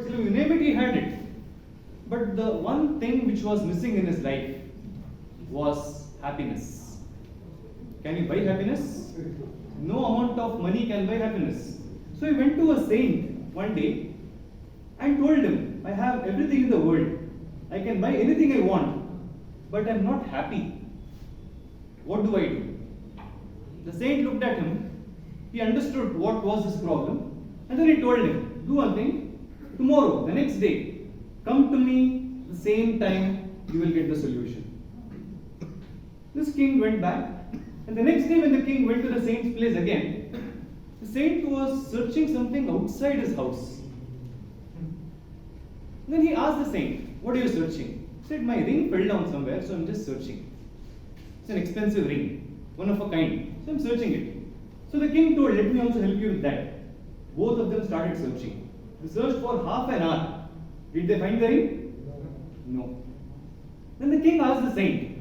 Bangalore Club, you name it, he had it. But the one thing which was missing in his life was happiness. Can you buy happiness? No amount of money can buy happiness. So he went to a saint one day and told him, I have everything in the world. I can buy anything I want, but I am not happy. What do I do? The saint looked at him. He understood what was his problem, and then he told him, do one thing, tomorrow, the next day, come to me the same time, you will get the solution. This king went back, and the next day when the king went to the saint's place again, the saint was searching something outside his house. Then he asked the saint, what are you searching? He said, my ring fell down somewhere, so I'm just searching. It's an expensive ring, one of a kind, so I'm searching it. So the king told, let me also help you with that. Both of them started searching. They searched for half an hour. Did they find the ring? No. Then the king asked the saint,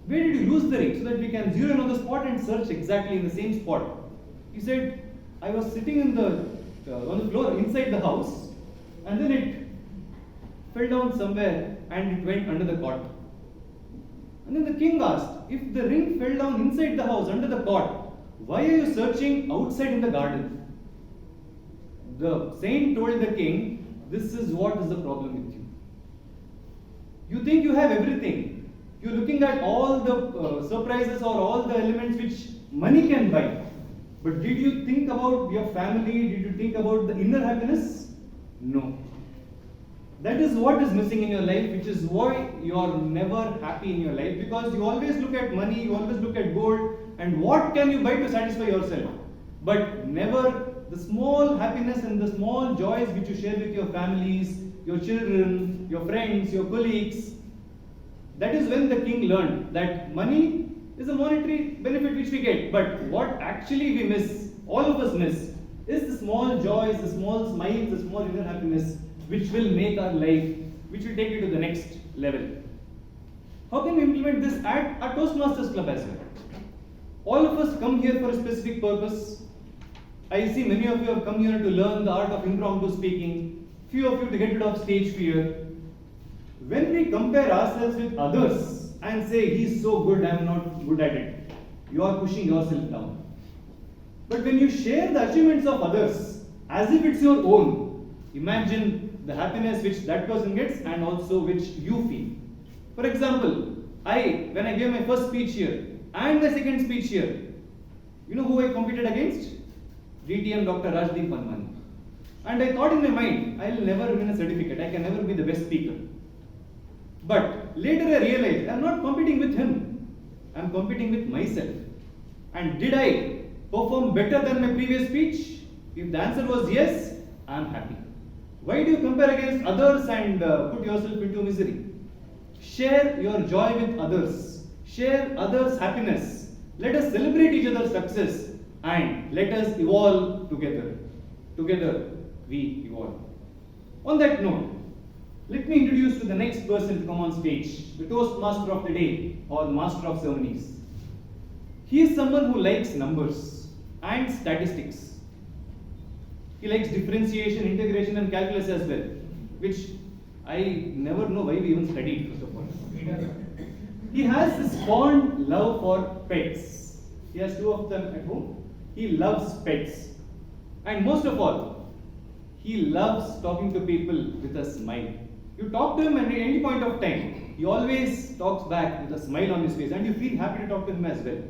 where did you lose the ring so that we can zero in on the spot and search exactly in the same spot? He said, I was sitting on the floor inside the house, and then it fell down somewhere and it went under the cot. And then the king asked, if the ring fell down inside the house under the cot, why are you searching outside in the garden? The saint told the king, this is what is the problem with you. You think you have everything. You're looking at all the surprises or all the elements which money can buy. But did you think about your family? Did you think about the inner happiness? No. That is what is missing in your life, which is why you are never happy in your life, because you always look at money, you always look at gold, and what can you buy to satisfy yourself? But never the small happiness and the small joys which you share with your families, your children, your friends, your colleagues. That is when the king learned that money is a monetary benefit which we get, but what actually we miss, all of us miss, is the small joys, the small smiles, the small inner happiness which will make our life, which will take you to the next level. How can we implement this at our Toastmasters Club as well? All of us come here for a specific purpose. I see many of you have come here to learn the art of impromptu speaking, few of you to get rid of stage fear. When we compare ourselves with others and say, he's so good, I'm not good at it, you are pushing yourself down. But when you share the achievements of others as if it's your own, imagine the happiness which that person gets and also which you feel. For example, when I gave my first speech here and my second speech here, you know who I competed against? DTM Dr. Rajdeep Panmani. And I thought in my mind, I'll never win a certificate, I can never be the best speaker. But later I realized, I'm not competing with him, I'm competing with myself. And did I perform better than my previous speech? If the answer was yes, I'm happy. Why do you compare against others and put yourself into misery? Share your joy with others. Share others' happiness. Let us celebrate each other's success and let us evolve together. Together we evolve. On that note, let me introduce to the next person to come on stage, the Toastmaster of the day or the Master of Ceremonies. He is someone who likes numbers and statistics. He likes differentiation, integration and calculus as well, which I never know why we even studied, first of all. He has this fond love for pets. He has 2 of them at home. He loves pets. And most of all, he loves talking to people with a smile. You talk to him and at any point of time, he always talks back with a smile on his face and you feel happy to talk to him as well.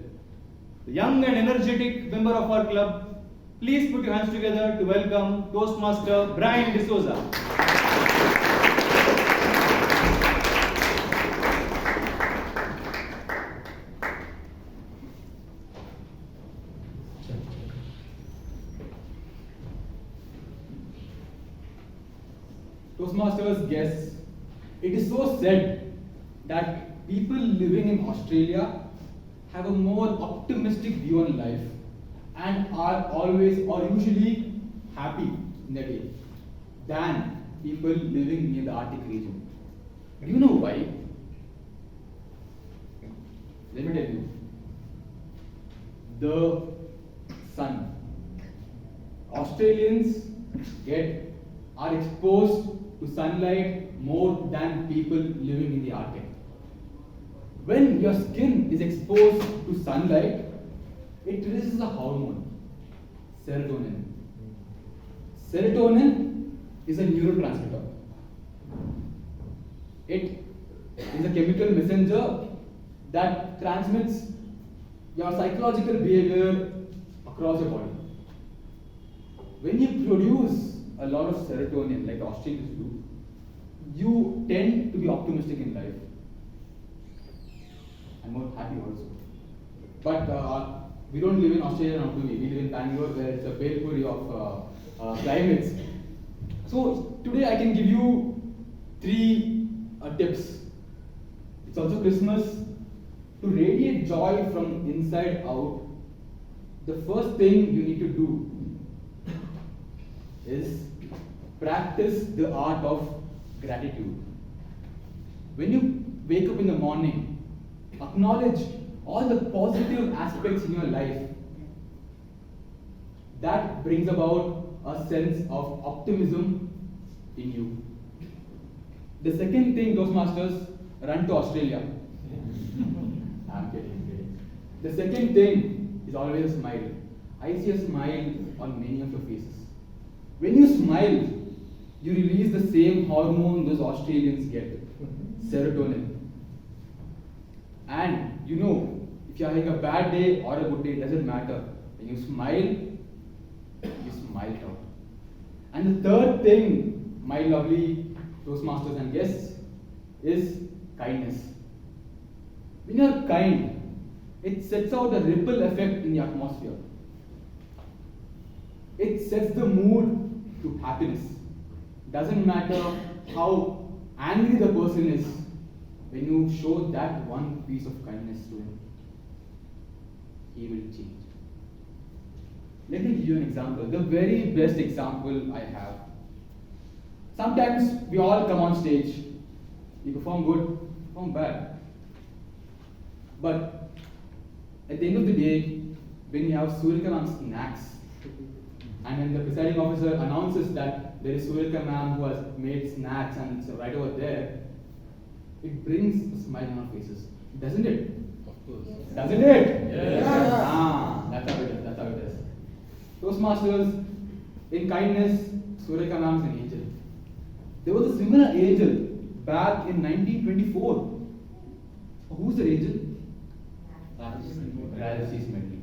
The young and energetic member of our club, please put your hands together to welcome Toastmaster Brian D'Souza. Toastmasters guests, it is so said that people living in Australia have a more optimistic view on life and are always or usually happy in their day than people living near the Arctic region. Do you know why? Let me tell you. The sun. Australians get are exposed to sunlight more than people living in the Arctic. When your skin is exposed to sunlight, it releases a hormone, serotonin. Serotonin is a neurotransmitter. It is a chemical messenger that transmits your psychological behavior across your body. When you produce a lot of serotonin, like the Australians do, you tend to be optimistic in life. And more happy also. But we don't live in Australia now, do we? We live in Bangalore, where it's a belpuri of climates. So today I can give you 3 tips. It's also Christmas. To radiate joy from inside out, the first thing you need to do is practice the art of gratitude. When you wake up in the morning, acknowledge all the positive aspects in your life. That brings about a sense of optimism in you. The second thing, Toastmasters, run to Australia. I'm kidding. The second thing is always a smile. I see a smile on many of your faces. When you smile, you release the same hormone those Australians get, serotonin. And you know, if you're having a bad day or a good day, it doesn't matter. When you smile out. And the third thing, my lovely Toastmasters and guests, is kindness. When you're kind, it sets out a ripple effect in the atmosphere. It sets the mood to happiness. Doesn't matter how angry the person is, when you show that one piece of kindness to him, he will change. Let me give you an example, the very best example I have. Sometimes we all come on stage, we perform good, perform bad. But at the end of the day, when you have Surika ma'am snacks, and when the presiding officer announces that there is Surika ma'am who has made snacks and it's right over there, it brings a smile on our faces, doesn't it? Of course. Doesn't it? Yes. That's how it is. That's how it is. Toastmasters, in kindness, Surika ma'am is an angel. There was a similar angel back in 1924. Who's the angel? Ralph C. Smedley.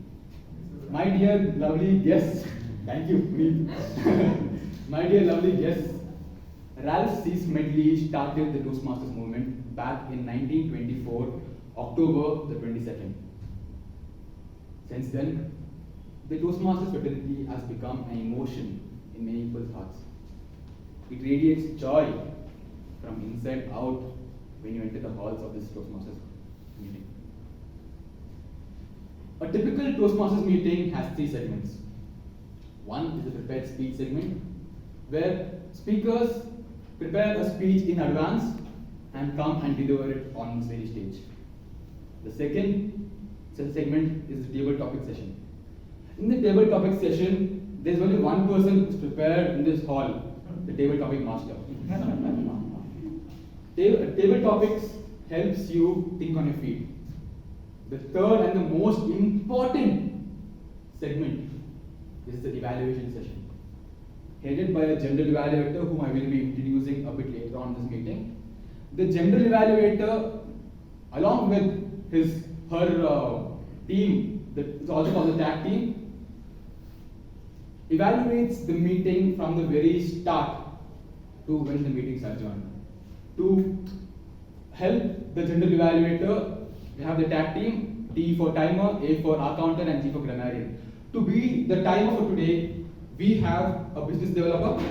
My dear lovely guests, thank you, Puneet. My dear lovely guests, Ralph C. Smedley started the Toastmasters movement back in 1924, October the 22nd. Since then, the Toastmasters fraternity has become an emotion in many people's hearts. It radiates joy from inside out when you enter the halls of this Toastmasters meeting. A typical Toastmasters meeting has 3 segments. One is the prepared speech segment, where speakers prepare a speech in advance and come and deliver it on this very stage. The second segment is the table topic session. In the table topic session, there is only one person who is prepared in this hall, the table topic master. Table topics helps you think on your feet. The third and the most important segment is the evaluation session, headed by a general evaluator whom I will be introducing a bit later on in this meeting. The general evaluator, along with her team, it's also called the tag team, evaluates the meeting from the very start to when the meeting starts on. To help the general evaluator, we have the tag team, T for timer, A for accountant, and G for grammarian. To be the timer for today, we have a business developer.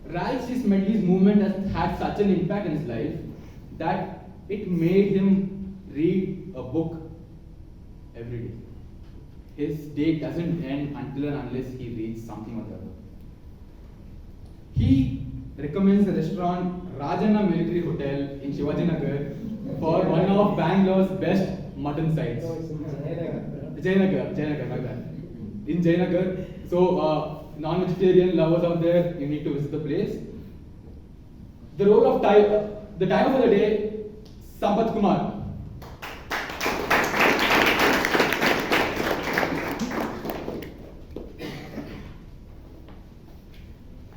Ralph C. Smedley's movement has had such an impact in his life that it made him read a book every day. His day doesn't end until and unless he reads something or the other. He recommends the restaurant Rajanna Military Hotel in Shivajinagar for one of Bangalore's best mutton sites. Jayanagar, my bad. In Jayanagar. So non-vegetarian lovers out there, you need to visit the place. The role of the timer for the day, Sampath Kumar.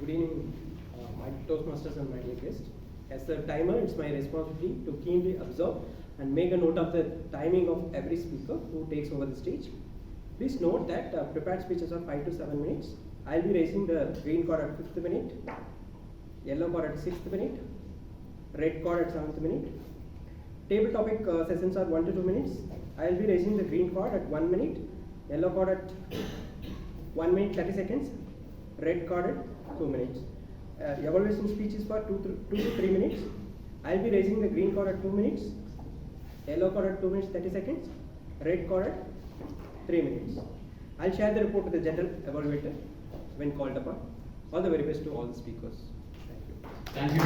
Good evening, my Toastmasters and my dear guests. As a timer, it's my responsibility to keenly observe and make a note of the timing of every speaker who takes over the stage. Please note that prepared speeches are 5 to 7 minutes. I'll be raising the green card at 5th minute, yellow card at 6th minute, red card at 7th minute. Table topic sessions are 1 to 2 minutes. I'll be raising the green card at 1 minute, yellow card at 1 minute 30 seconds, red card at 2 minutes. Evaluation speech is for 2 to 3 minutes. I'll be raising the green card at 2 minutes, yellow card at 2 minutes 30 seconds, red card at 3 minutes. I'll share the report to the general evaluator when called upon. All the very best to all the speakers. Thank you. Thank you.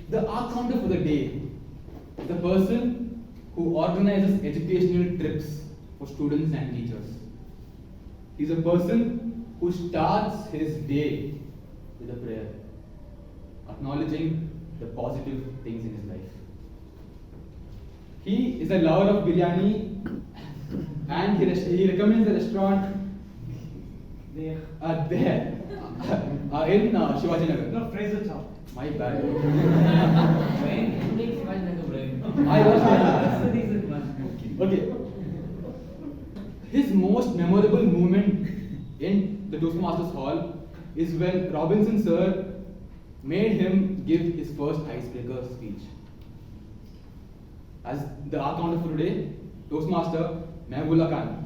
The arc counter for the day is the person who organizes educational trips for students and teachers. He's a person who starts his day with a prayer, acknowledging the positive things in his life. He is a lover of biryani and he recommends the restaurant there in Shivaji Nagar. No, Fraser Chow. My bad. That's the reason, man. Okay. His most memorable moment in the Toastmasters Hall is when Robinson sir made him give his first icebreaker speech. As the arc counter for today, Toastmaster Mehbullah Khan.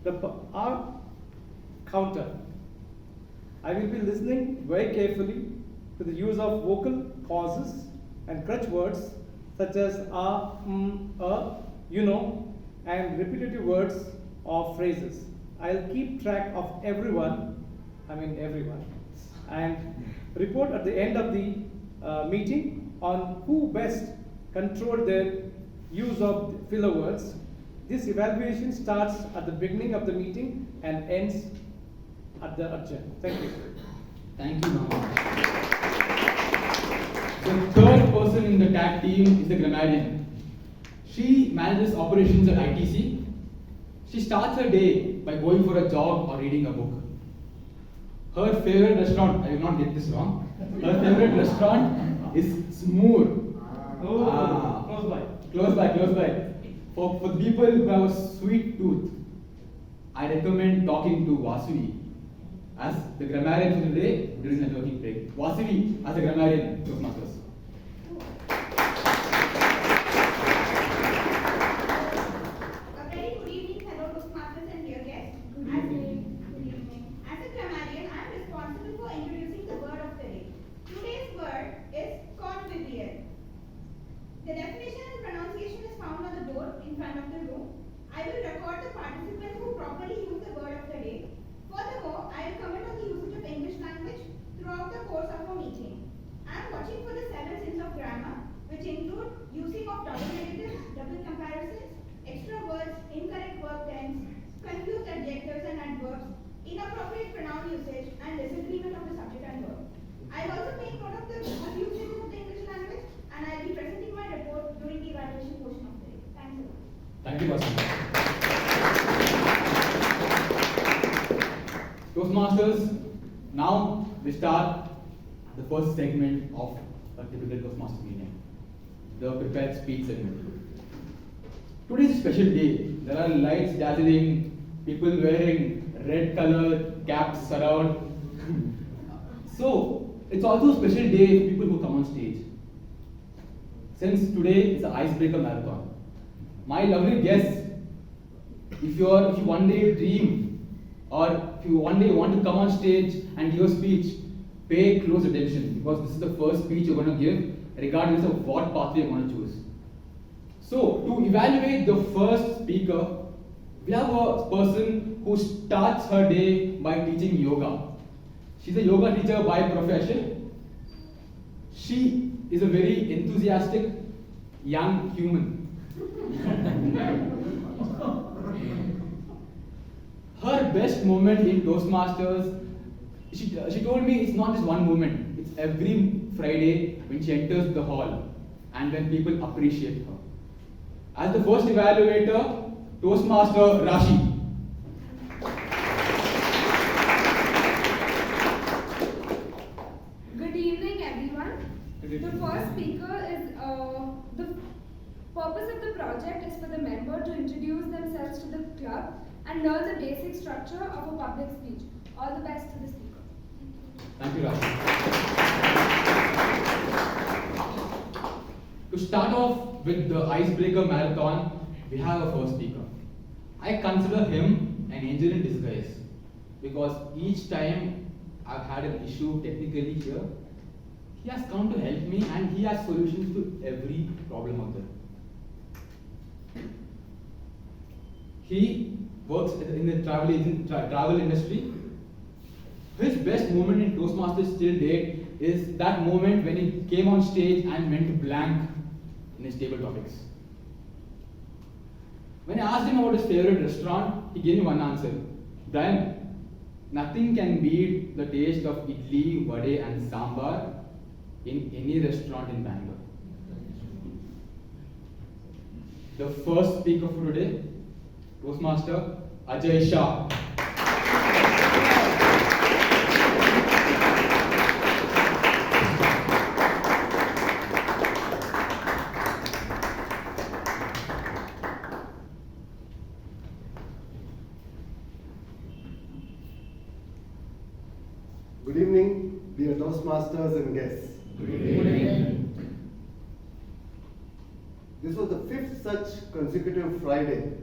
The arc counter. I will be listening very carefully to the use of vocal pauses and crutch words such as you know, and repetitive words or phrases. I'll keep track of everyone, and report at the end of the meeting on who best controlled their use of filler words. This evaluation starts at the beginning of the meeting and ends at the adjourn. Thank you. Thank you, Mama. The third person in the tag team is the grammarian. She manages operations at ITC. She starts her day by going for a jog or reading a book. Her favorite restaurant, I will not get this wrong, her favorite restaurant is Smoor. Close by. Close by. For the people who have a sweet tooth, I recommend talking to Vasuvi as the grammarian for the day during the networking break. Vasuvi as a grammarian, Toastmasters. A very good evening, fellow Toastmasters and dear guests. Good evening. As a grammarian, I am responsible for introducing the word of the day. Today's word is convivial. The definition and pronunciation is found on the board in front of the room. I will record the participants who properly use the word of the day. Furthermore, I will comment on the usage of English language throughout the course of our meeting. I am watching for the 7 sins of grammar, which include using of double negatives, double comparisons, extra words, incorrect verb tense, confused adjectives and adverbs, inappropriate pronoun usage, and disagreement of the subject and verb. I will also take note of the usage of the English language, and I will be presenting my report during the evaluation portion of the day. Thanks a lot. Thank you, Vasuvi. Toastmasters, now we start the first segment of a typical Toastmasters meeting, the prepared speech segment. Today is a special day. There are lights dazzling, people wearing red colored caps around. So, it's also a special day for people who come on stage. Since today is an icebreaker marathon, my lovely guests, if you one day dream or if you one day want to come on stage and give a speech, pay close attention because this is the first speech you're going to give regardless of what pathway you're going to choose. So, to evaluate the first speaker, we have a person who starts her day by teaching yoga. She's a yoga teacher by profession. She is a very enthusiastic young human. Her best moment in Toastmasters, she told me it's not just one moment, it's every Friday when she enters the hall and when people appreciate her. As the first evaluator, Toastmaster Rashi. Good evening, everyone. The first speaker is the purpose of the project is for the member to introduce themselves to the club and learn the basic structure of a public speech. All the best to the speaker. Thank you, Rashi. To start off with the icebreaker marathon, we have a first speaker. I consider him an angel in disguise because each time I've had an issue technically here, he has come to help me and he has solutions to every problem out there. He works in the travel industry. His best moment in Toastmasters till date is that moment when he came on stage and went blank in his table topics. When I asked him about his favorite restaurant, he gave me one answer. Brian, nothing can beat the taste of idli, vade and sambar in any restaurant in Bangalore. The first speaker for today, Toastmaster Ajay Shah. Good evening, dear Toastmasters and guests. Good evening. This was the fifth such consecutive Friday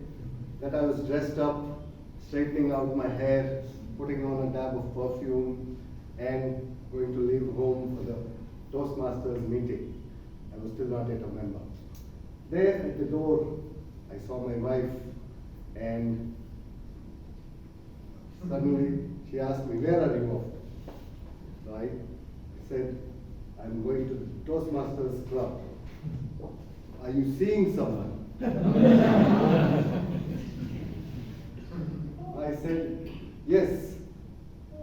that I was dressed up, straightening out my hair, putting on a dab of perfume, and going to leave home for the Toastmasters meeting. I was still not yet a member. There at the door, I saw my wife, and suddenly she asked me, "Where are you off to?" So I said, "I'm going to the Toastmasters Club." "Are you seeing someone?" I said, "Yes,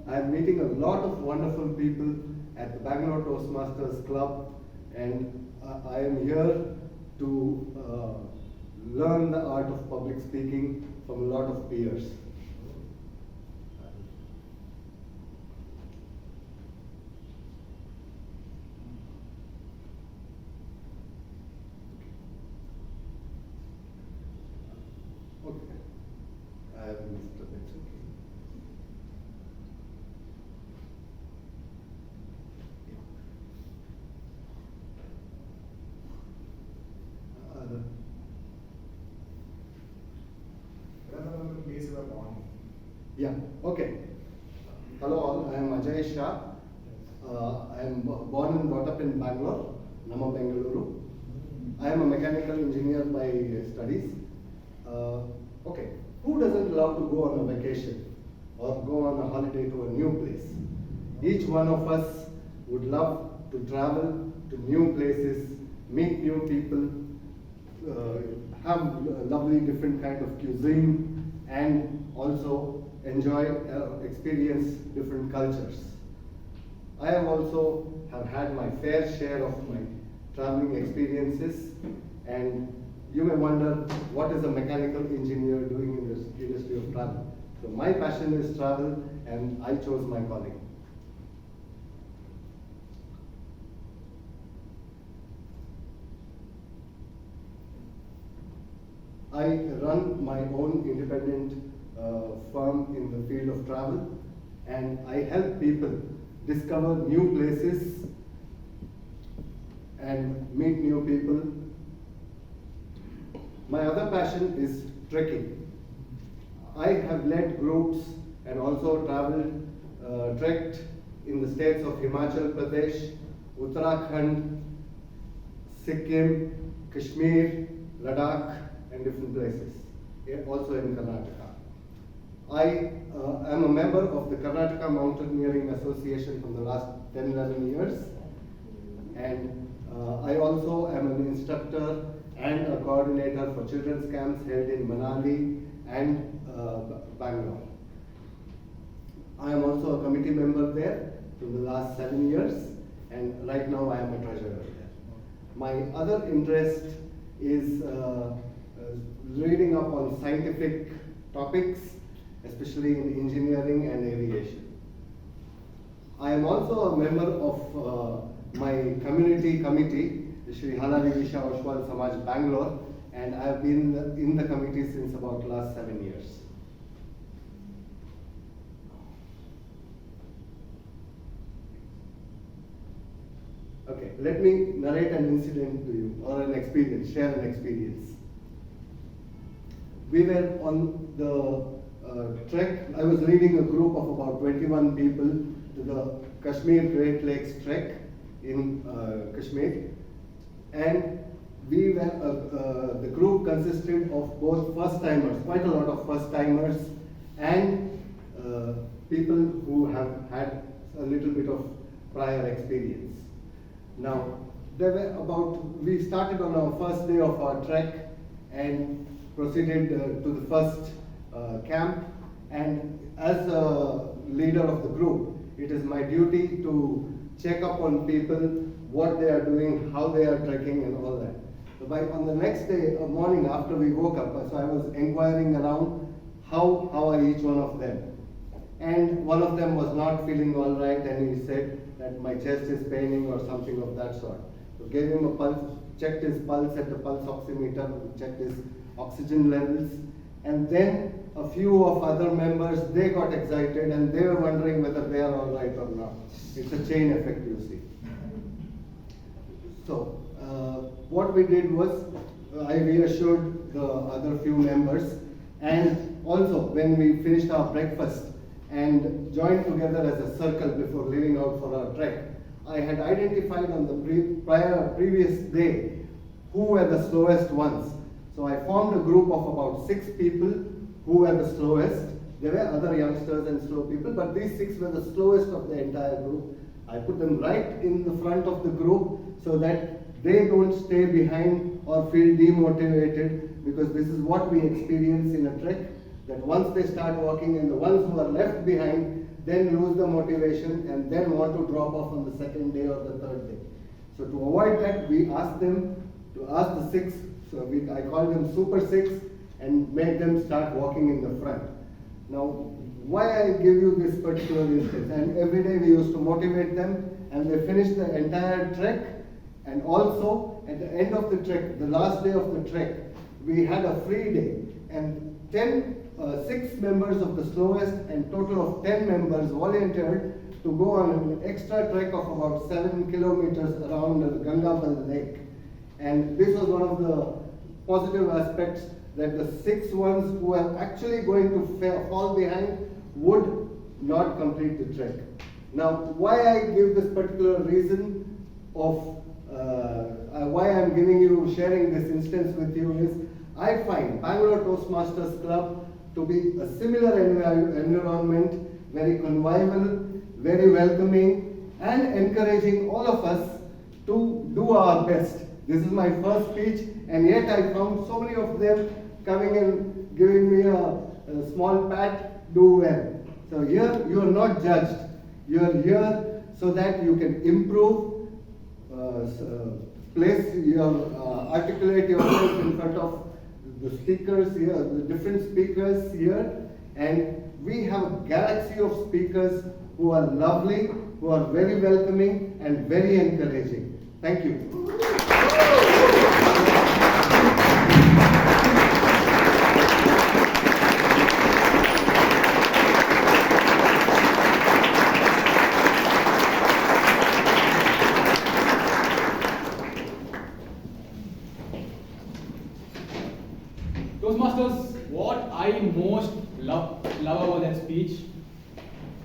I'm meeting a lot of wonderful people at the Bangalore Toastmasters Club, and I am here to learn the art of public speaking from a lot of peers." Okay. I have missed a bit. Yeah, okay. Hello all, I am Ajay Shah. I am born and brought up in Bangalore, Nama Bengaluru. I am a mechanical engineer by studies. Okay, who doesn't love to go on a vacation or go on a holiday to a new place? Each one of us would love to travel to new places, meet new people, have lovely different kind of cuisine, and also enjoy, experience different cultures. I have also had my fair share of my traveling experiences, and you may wonder, what is a mechanical engineer doing in this industry of travel? So my passion is travel, and I chose my calling. I run my own independent firm in the field of travel, and I help people discover new places and meet new people. My other passion is trekking. I have led groups and also traveled, trekked in the states of Himachal Pradesh, Uttarakhand, Sikkim, Kashmir, Ladakh, and different places, also in Karnataka. I am a member of the Karnataka Mountaineering Association for the last 10-11 years, and I also am an instructor and a coordinator for children's camps held in Manali and Bangalore. I am also a committee member there in the last 7 years, and right now I am a treasurer there. My other interest is reading up on scientific topics, especially in engineering and aviation. I am also a member of my community committee, Shri Halali Visha Oshwal Samaj Bangalore, and I have been in the committee since about last 7 years. Okay, let me narrate an incident to you, or an experience, share an experience. We were on the trek. I was leading a group of about 21 people to the Kashmir Great Lakes trek in Kashmir, and we were, the group consisted of both first-timers, quite a lot of first-timers, and people who have had a little bit of prior experience. Now, we started on our first day of our trek and proceeded to the first camp, and as a leader of the group, it is my duty to check up on people, what they are doing, how they are trekking and all that. So on the next day, morning after we woke up, so I was inquiring around how are each one of them. And one of them was not feeling all right, and he said that my chest is paining or something of that sort. So gave him a pulse, checked his pulse at the pulse oximeter, checked his oxygen levels, and then a few of other members, they got excited and they were wondering whether they are all right or not. It's a chain effect, you see. So what we did was, I reassured the other few members, and also when we finished our breakfast and joined together as a circle before leaving out for our trek, I had identified on the previous day who were the slowest ones. So I formed a group of about 6 people who were the slowest. There were other youngsters and slow people, but these 6 were the slowest of the entire group. I put them right in the front of the group so that they don't stay behind or feel demotivated, because this is what we experience in a trek, that once they start walking, and the ones who are left behind then lose the motivation and then want to drop off on the second day or the third day. So to avoid that, we asked them to ask the 6, so I call them Super 6, and make them start walking in the front. Now, why I give you this particular instance, and every day we used to motivate them, and they finished the entire trek, and also at the end of the trek, the last day of the trek, we had a free day, and 6 members of the slowest and total of 10 members volunteered to go on an extra trek of about 7 kilometers around the Gangabal Lake. And this was one of the positive aspects, that the 6 ones who are actually going to fall behind would not complete the trek. Now, why I give this particular reason of why I'm sharing this instance with you is, I find Bangalore Toastmasters Club to be a similar environment, very convivial, very welcoming, and encouraging all of us to do our best. This is my first speech, and yet I found so many of them coming and giving me a small pat, do well. So here you are not judged. You are here so that you can improve, articulate yourself in front of the speakers here, the different speakers here, and we have a galaxy of speakers who are lovely, who are very welcoming and very encouraging. Thank you. Toastmasters, what I most love about that speech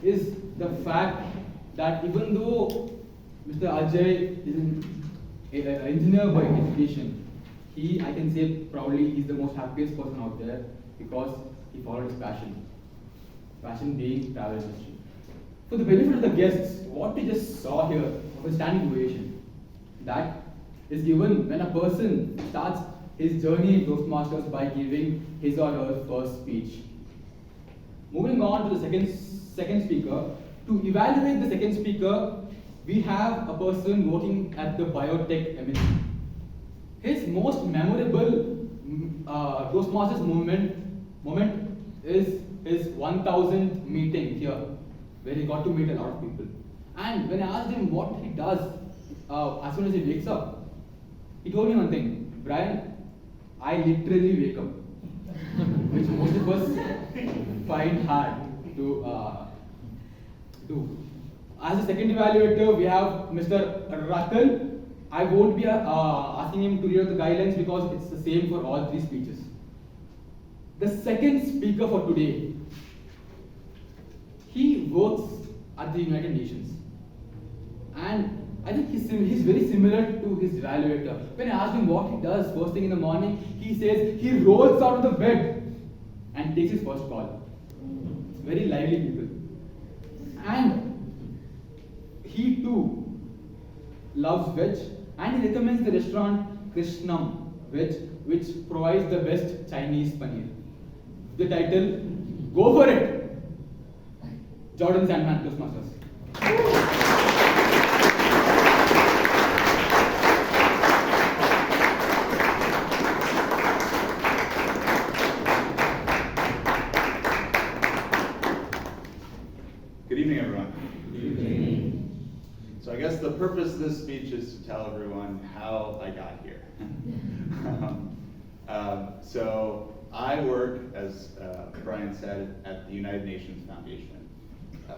is the fact that even though Mr. Ajay is an engineer by education, I can say proudly, he's the most happiest person out there because he followed his passion being travel industry. For the benefit of the guests, what we just saw here was a standing ovation. That is given when a person starts his journey in Toastmasters by giving his or her first speech. Moving on to the second speaker. To evaluate the second speaker, we have a person working at the biotech MNC. His most memorable Toastmasters moment is his 1000th meeting here, where he got to meet a lot of people. And when I asked him what he does as soon as he wakes up, he told me one thing: Brian, I literally wake up, which most of us find hard to do. As a second evaluator, we have Mr. Ratan. I won't be asking him to read out the guidelines because it's the same for all three speeches. The second speaker for today, he works at the United Nations. And I think he's very similar to his evaluator. When I asked him what he does first thing in the morning, he says he rolls out of the bed and takes his first call. Very lively people. And he too loves veg, and he recommends the restaurant Krishnam Veg, which provides the best Chinese paneer. The title, go for it! Jordan Sandman, Toastmasters. Good evening, everyone. Good evening. So I guess the purpose of this speech is to tell everyone how I got here. So I work, as Brian said, at the United Nations Foundation.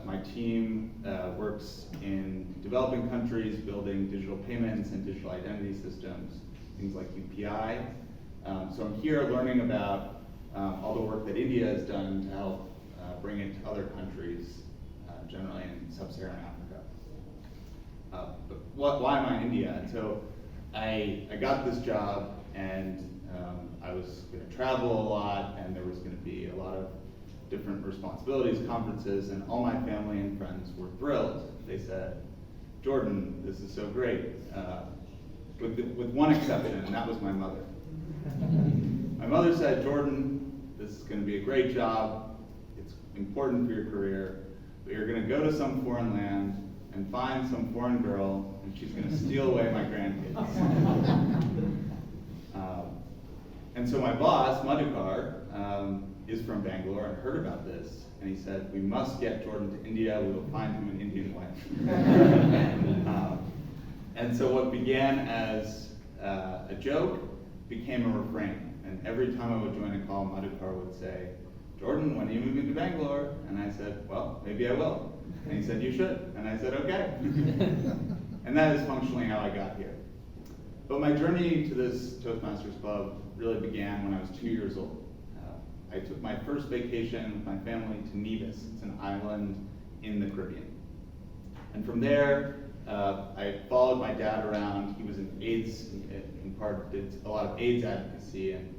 My team works in developing countries, building digital payments and digital identity systems, things like UPI. So I'm here learning about all the work that India has done to help bring it to other countries, generally in sub-Saharan Africa. But why am I in India? And so I got this job, and I was going to travel a lot, and there was going to be a lot of different responsibilities, conferences, and all my family and friends were thrilled. They said, Jordan, this is so great, with one exception, and that was my mother. My mother said, Jordan, this is going to be a great job, it's important for your career, but you're going to go to some foreign land and find some foreign girl, and she's going to steal away my grandkids. And so my boss, Madhukar, is from Bangalore and heard about this, and he said, we must get Jordan to India, we will find him an Indian wife. And so what began as a joke became a refrain, and every time I would join a call, Madhukar would say, Jordan, when are you moving to Bangalore? And I said, well, maybe I will. And he said, you should. And I said, okay. And that is functionally how I got here. But my journey to this Toastmasters Club really began when I was 2 years old. I took my first vacation with my family to Nevis. It's an island in the Caribbean. And from there, I followed my dad around. He was in AIDS, in part did a lot of AIDS advocacy, and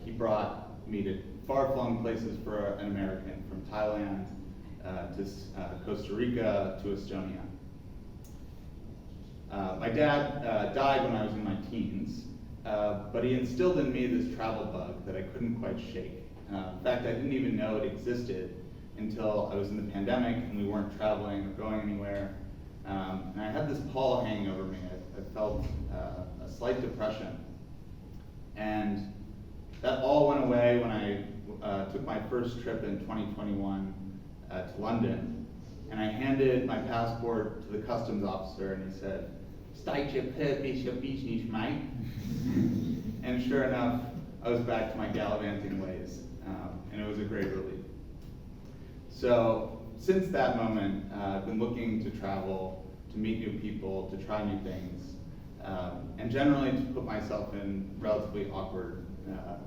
he brought me to far-flung places for an American, from Thailand to Costa Rica to Estonia. My dad died when I was in my teens, but he instilled in me this travel bug that I couldn't quite shake. In fact, I didn't even know it existed until I was in the pandemic and we weren't traveling or going anywhere. And I had this pall hanging over me. I felt a slight depression. And that all went away when I took my first trip in 2021 to London. And I handed my passport to the customs officer, and he said, "State your purpose, your business, mate." And sure enough, I was back to my gallivanting ways, and it was a great relief. So since that moment, I've been looking to travel, to meet new people, to try new things, and generally to put myself in relatively awkward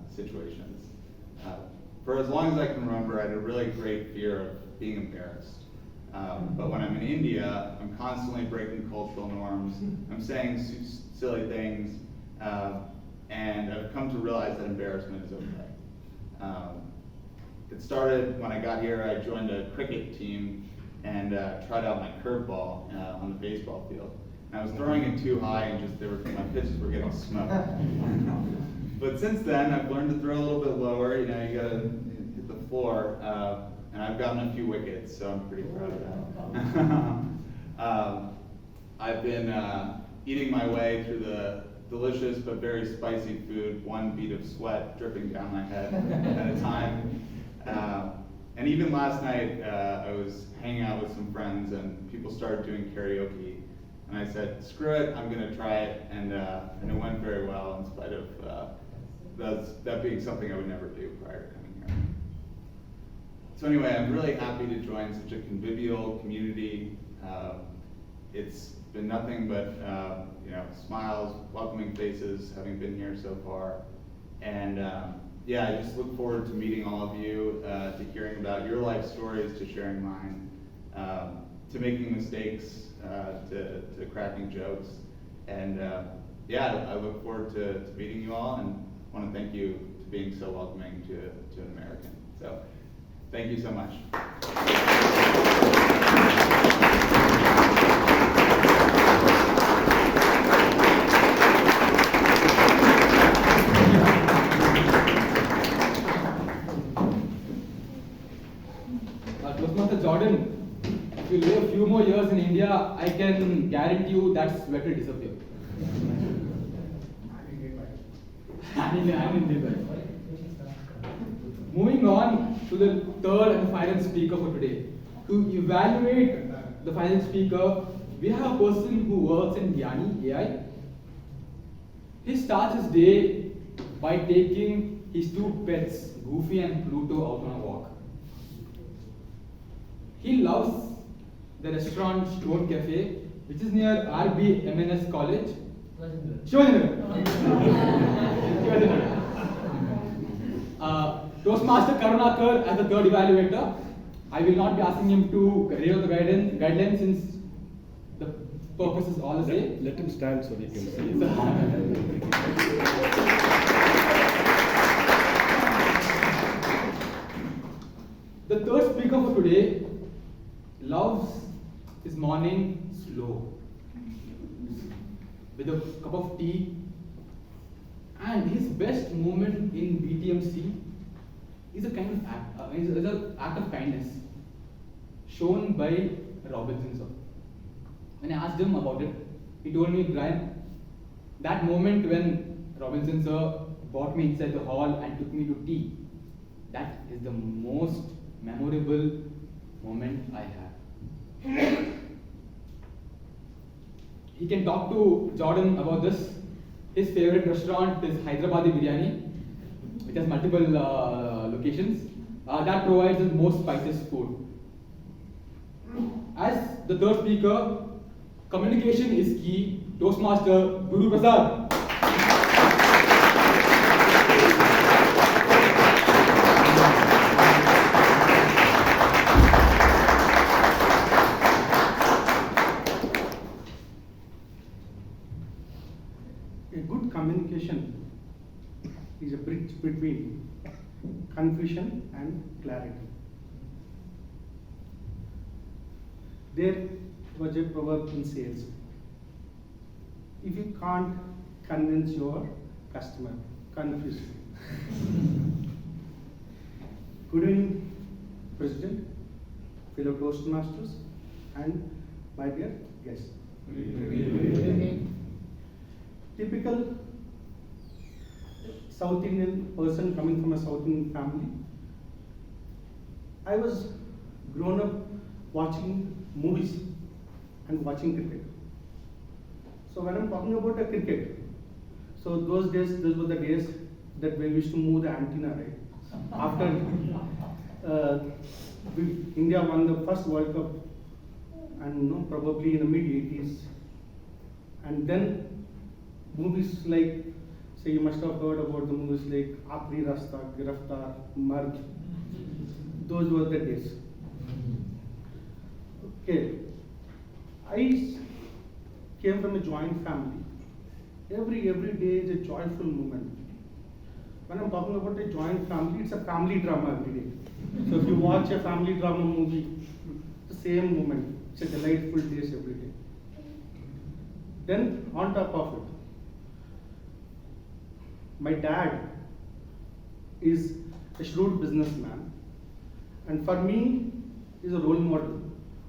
situations. For as long as I can remember, I had a really great fear of being embarrassed. But when I'm in India, I'm constantly breaking cultural norms. I'm saying silly things, and I've come to realize that embarrassment is okay. It started when I got here. I joined a cricket team and tried out my curveball on the baseball field. And I was throwing it too high, and my pitches were getting smoked. But since then, I've learned to throw a little bit lower. You know, you gotta hit the floor, and I've gotten a few wickets, so I'm pretty proud of that. I've been eating my way through the delicious but very spicy food, one bead of sweat dripping down my head at a time. And even last night, I was hanging out with some friends, and people started doing karaoke. And I said, screw it, I'm going to try it. And it went very well, in spite of that being something I would never do prior to coming here. So anyway, I'm really happy to join such a convivial community. It's been nothing but smiles, welcoming faces, having been here so far. And yeah, I just look forward to meeting all of you, to hearing about your life stories, to sharing mine, to making mistakes, to cracking jokes. And yeah, I look forward to meeting you all, and want to thank you for being so welcoming to an American. So thank you so much. Toastmaster Jordan, if you live a few more years in India, I can guarantee you that sweat will disappear. Moving on to the third and final speaker for today. To evaluate the final speaker, we have a person who works in Gyani AI. He starts his day by taking his two pets, Goofy and Pluto, out on a walk. He loves the restaurant Stone Cafe, which is near RBMNS College. Toastmaster Karunakar as the third evaluator. I will not be asking him to read out the guidelines since the purpose is all the same. Let him stand so he can see. The third speaker for today loves his morning slow, with a cup of tea, and his best moment in BTMC is a kind of act, is an act of kindness shown by Robinson sir. When I asked him about it, he told me, Brian, that moment when Robinson sir brought me inside the hall and took me to tea, that is the most memorable moment I have. He can talk to Jordan about this. His favorite restaurant is Hyderabadi Biryani, which has multiple locations. That provides the most spiciest food. As the third speaker, communication is key. Toastmaster Guru Prasad. A good communication is a bridge between confusion and clarity. There was a proverb in sales. If you can't convince your customer, confuse him. Good evening, President, fellow Toastmasters, and my dear guests. Typical South Indian person coming from a South Indian family. I was grown up watching movies and watching cricket. So when I'm talking about a cricket, so those were the days that we used to move the antenna, right? After India won the first World Cup, and probably in the mid 80s, and then movies like, say, you must have heard about the movies like Aakhri Rasta, Giraftar, Marg. Those were the days. Okay, I came from a joint family. Every day is a joyful moment. When I'm talking about a joint family, it's a family drama every day. So if you watch a family drama movie, it's the same moment. It's a delightful days every day. Then on top of it, my dad is a shrewd businessman, and for me, he's a role model.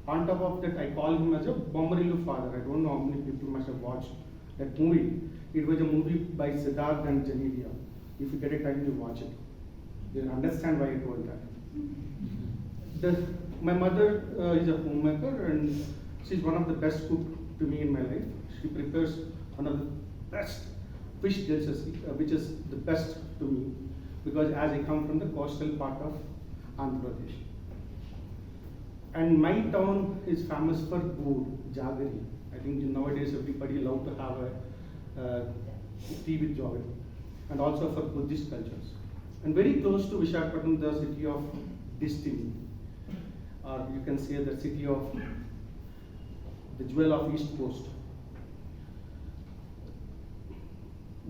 On top of that, I call him as a Bommarilu father. I don't know how many people must have watched that movie. It was a movie by Siddharth and Janelia. If you get a time, you watch it. You'll understand why I told that. My mother is a homemaker, and she's one of the best cook to me in my life. She prepares one of the best fish dishes, which is the best to me, because as I come from the coastal part of Andhra Pradesh. And my town is famous for food, jaggery. I think nowadays everybody love to have a tea with jaggery, and also for Buddhist cultures. And very close to Visakhapatnam, the city of destiny, or you can say the city of the jewel of East Coast.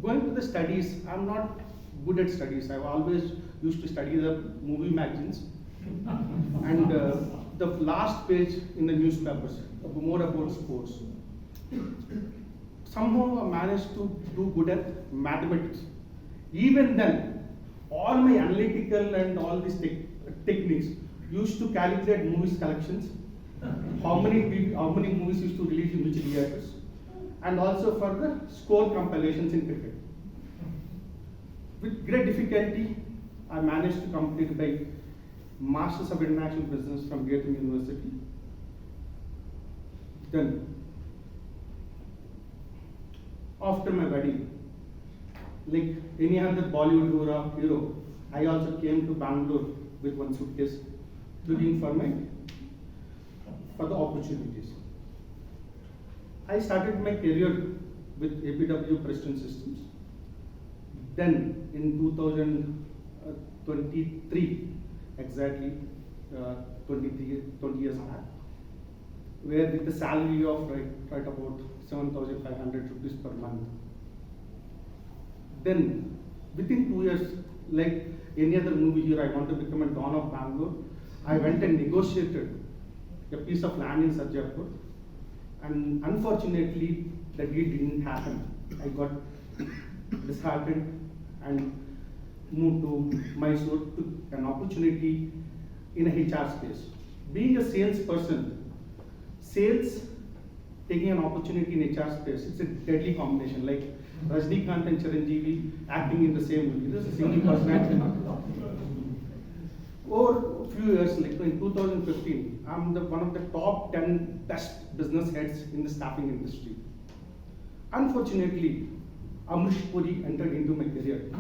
Going to the studies, I'm not good at studies. I've always used to study the movie magazines and the last page in the newspapers, more about sports. Somehow I managed to do good at mathematics. Even then, all my analytical and all these techniques used to calculate movies collections, how many movies used to release in which theaters, and also for the score compilations in cricket. With great difficulty, I managed to complete my Masters of International Business from Gautam University. Then, after my wedding, like any other Bollywood hero, I also came to Bangalore with one suitcase, looking for the opportunities. I started my career with APW Preston Systems. Then in 2023, exactly 20 years back, where with the salary of right about 7,500 rupees per month. Then within 2 years, like any other movie hero, I want to become a Don of Bangalore. I went and negotiated a piece of land in Sarjapur, and unfortunately the deal didn't happen. I got disheartened and moved to Mysore to an opportunity in a HR space. Being a salesperson, sales taking an opportunity in HR space, it's a deadly combination. Like Rajnikant and Chiranjeevi acting in the same movie. This is a single personality. Over a few years, like in 2015, I'm one of the top 10 best business heads in the staffing industry. Unfortunately, Amrish Puri entered into my career.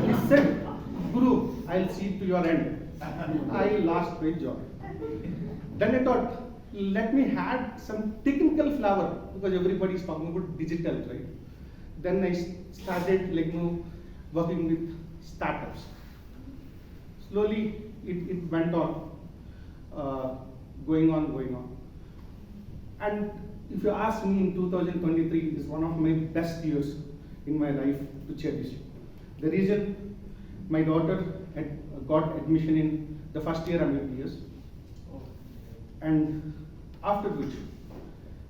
He said, Guru, I'll see to your end. I lost my job. Then I thought, let me add some technical flavor, because everybody is talking about digital, right? Then I started working with startups. Slowly it went on, going on. And if you ask me, in 2023 is one of my best years in my life to cherish. The reason, my daughter got admission in the first year MBBS, and after which,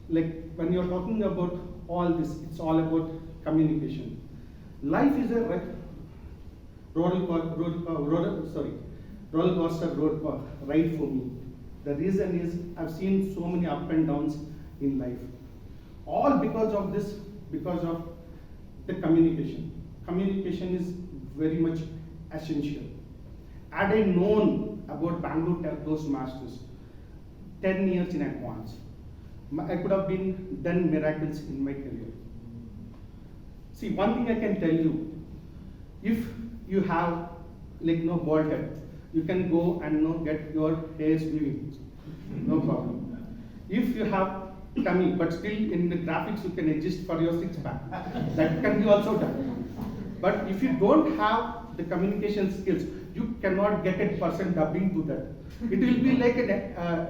like when you're talking about all this, it's all about communication. Life is a roller coaster ride for me. The reason is I've seen so many up and downs in life. All because of this, because of the communication. Communication is very much essential. Had I known about Bangalore Toastmasters 10 years in advance, I could have done miracles in my career. See, one thing I can tell you, if you have no bald head, you can go and get your hairs weaving, no problem. If you have tummy, but still in the graphics you can adjust for your six pack, that can be also done. But if you don't have the communication skills, you cannot get a person dubbing to that. It will be like an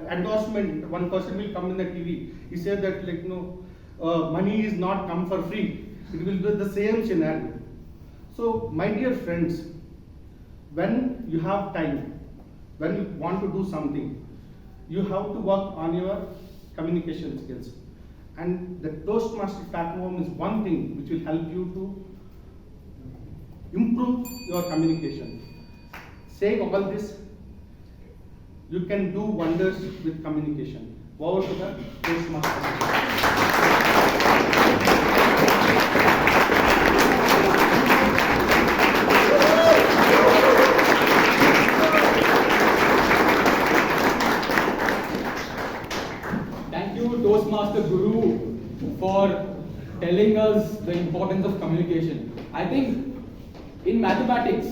endorsement. One person will come in the TV. He said that money is not come for free. It will be the same scenario. So my dear friends, when you have time, when you want to do something, you have to work on your communication skills. And the Toastmaster platform is one thing which will help you to improve your communication. Saying all this, you can do wonders with communication. Over to the Toastmaster. Thank you, Toastmaster Guru, for telling us the importance of communication. I think in mathematics,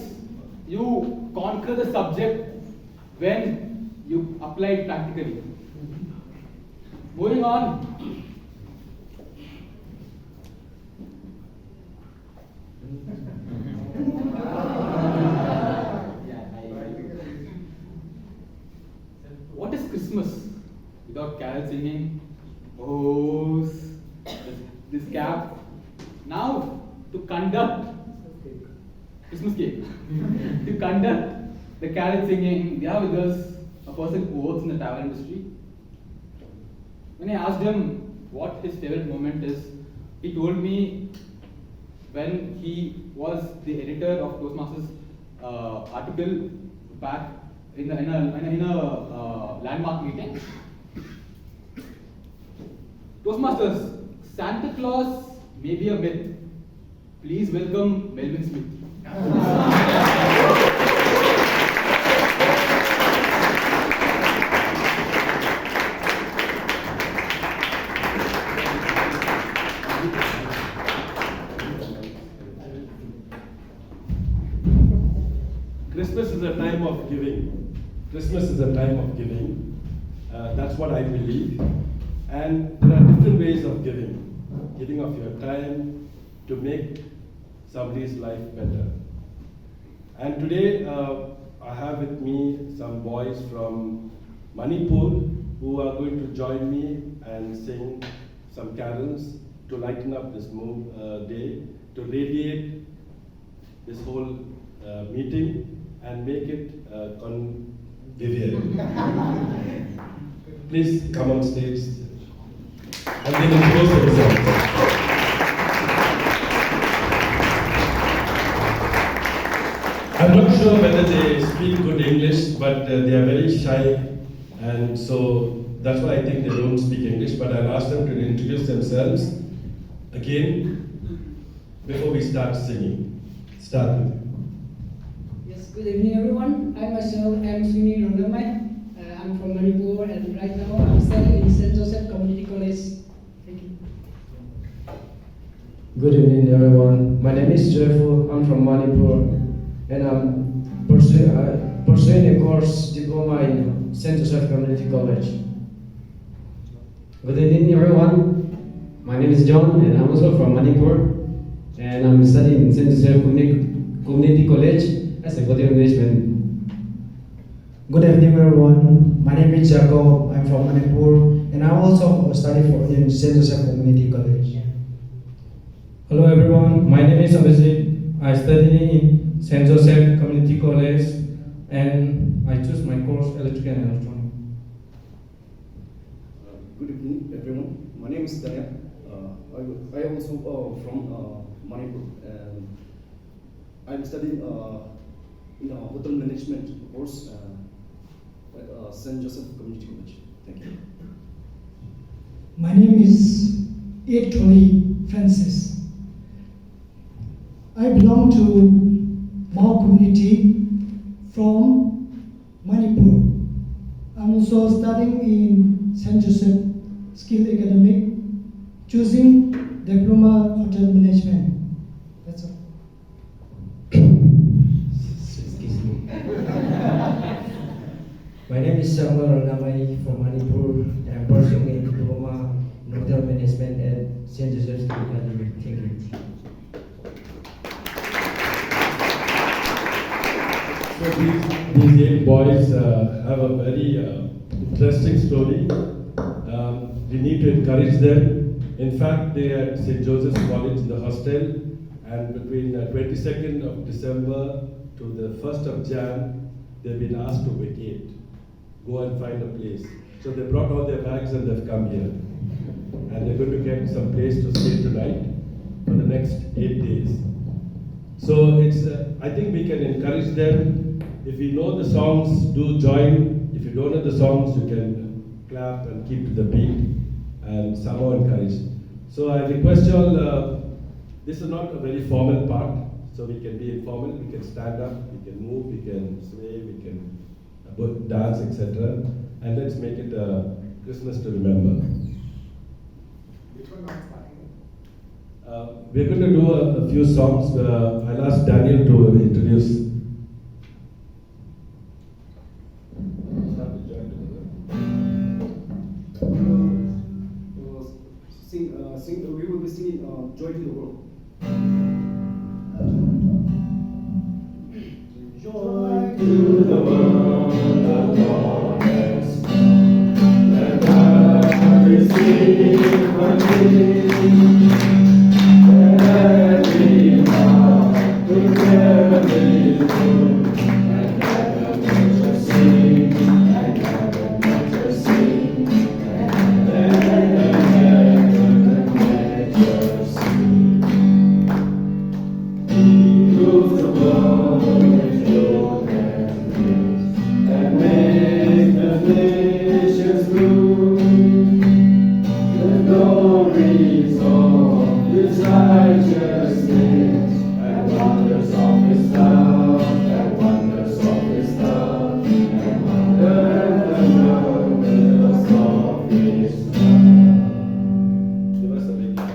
you conquer the subject when you apply it practically. Moving on. What is Christmas without carol singing, o's, this cap? Now, to conduct Christmas cake, to conduct the carol singing, we have with us a person who works in the travel industry. When I asked him what his favorite moment is, he told me when he was the editor of Toastmasters article back in a landmark meeting. Toastmasters, Santa Claus may be a myth. Please welcome Melvin Smith. Christmas is a time of giving. Christmas is a time of giving. That's what I believe. And there are different ways of giving. Giving of your time to make somebody's life better. And today I have with me some boys from Manipur who are going to join me and sing some carols to lighten up this day, to radiate this whole meeting and make it convivial. Please come on stage and they will close themselves. I'm not sure whether they speak good English, but they are very shy, and so that's why I think they don't speak English, but I'll ask them to introduce themselves again before we start singing. Start with you. Yes, good evening everyone. I myself am Suni Rondamai. I'm from Manipur and right now I'm studying in St. Joseph Community College. Thank you. Good evening everyone. My name is Joyful. I'm from Manipur and I'm pursuing a course diploma in St. Joseph Community College. Good evening everyone. My name is John and I'm also from Manipur and I'm studying in St. Joseph Community College as a hotel management. Good evening everyone. My name is Jacob. I'm from Manipur and I also study in St. Joseph Community College. Hello everyone. My name is Abhijit. I study in St. Joseph Community College and I choose my course Electrical and Electronics. Good evening everyone. My name is Daniel. I am also from Manipur and I'm studying in a hotel management course at St. Joseph Community College. Thank you. My name is Ektholi Francis. I belong to Mao community from Manipur. I'm also studying in St. Joseph Skill Academic, choosing Diploma Hotel Management. That's all. My name is Samuel Ranamai from Manipur and I'm pursuing a diploma in hotel management at St. Joseph's Academy. Thank you. So these 8 boys have a very interesting story. We need to encourage them. In fact, they are at St. Joseph's College in the hostel, and between 22nd of December to the 1st of Jan, they've been asked to vacate, go and find a place. So they brought all their bags and they've come here. And they're going to get some place to stay tonight for the next 8 days. So it's, I think we can encourage them. If you know the songs, do join. If you don't know the songs, you can clap and keep to the beat and somehow encourage. So I request you all, this is not a very formal part, so we can be informal, we can stand up, we can move, we can sway, we can dance, etc. And let's make it a Christmas to remember. Which one are starting? We're going to do a few songs. I'll ask Daniel to introduce. We will be singing Joy to the World. Joy to the world, the Lord has come. Let every single King, let every heart declare His word, and let the nature sing, and let the nature sing, and let the nature sing. He rules the world with truth and grace, and makes the nations bloom. The glories of His righteousness, and wonders of His love, and wonders of His love, and wonders of His love. Give us a big hand.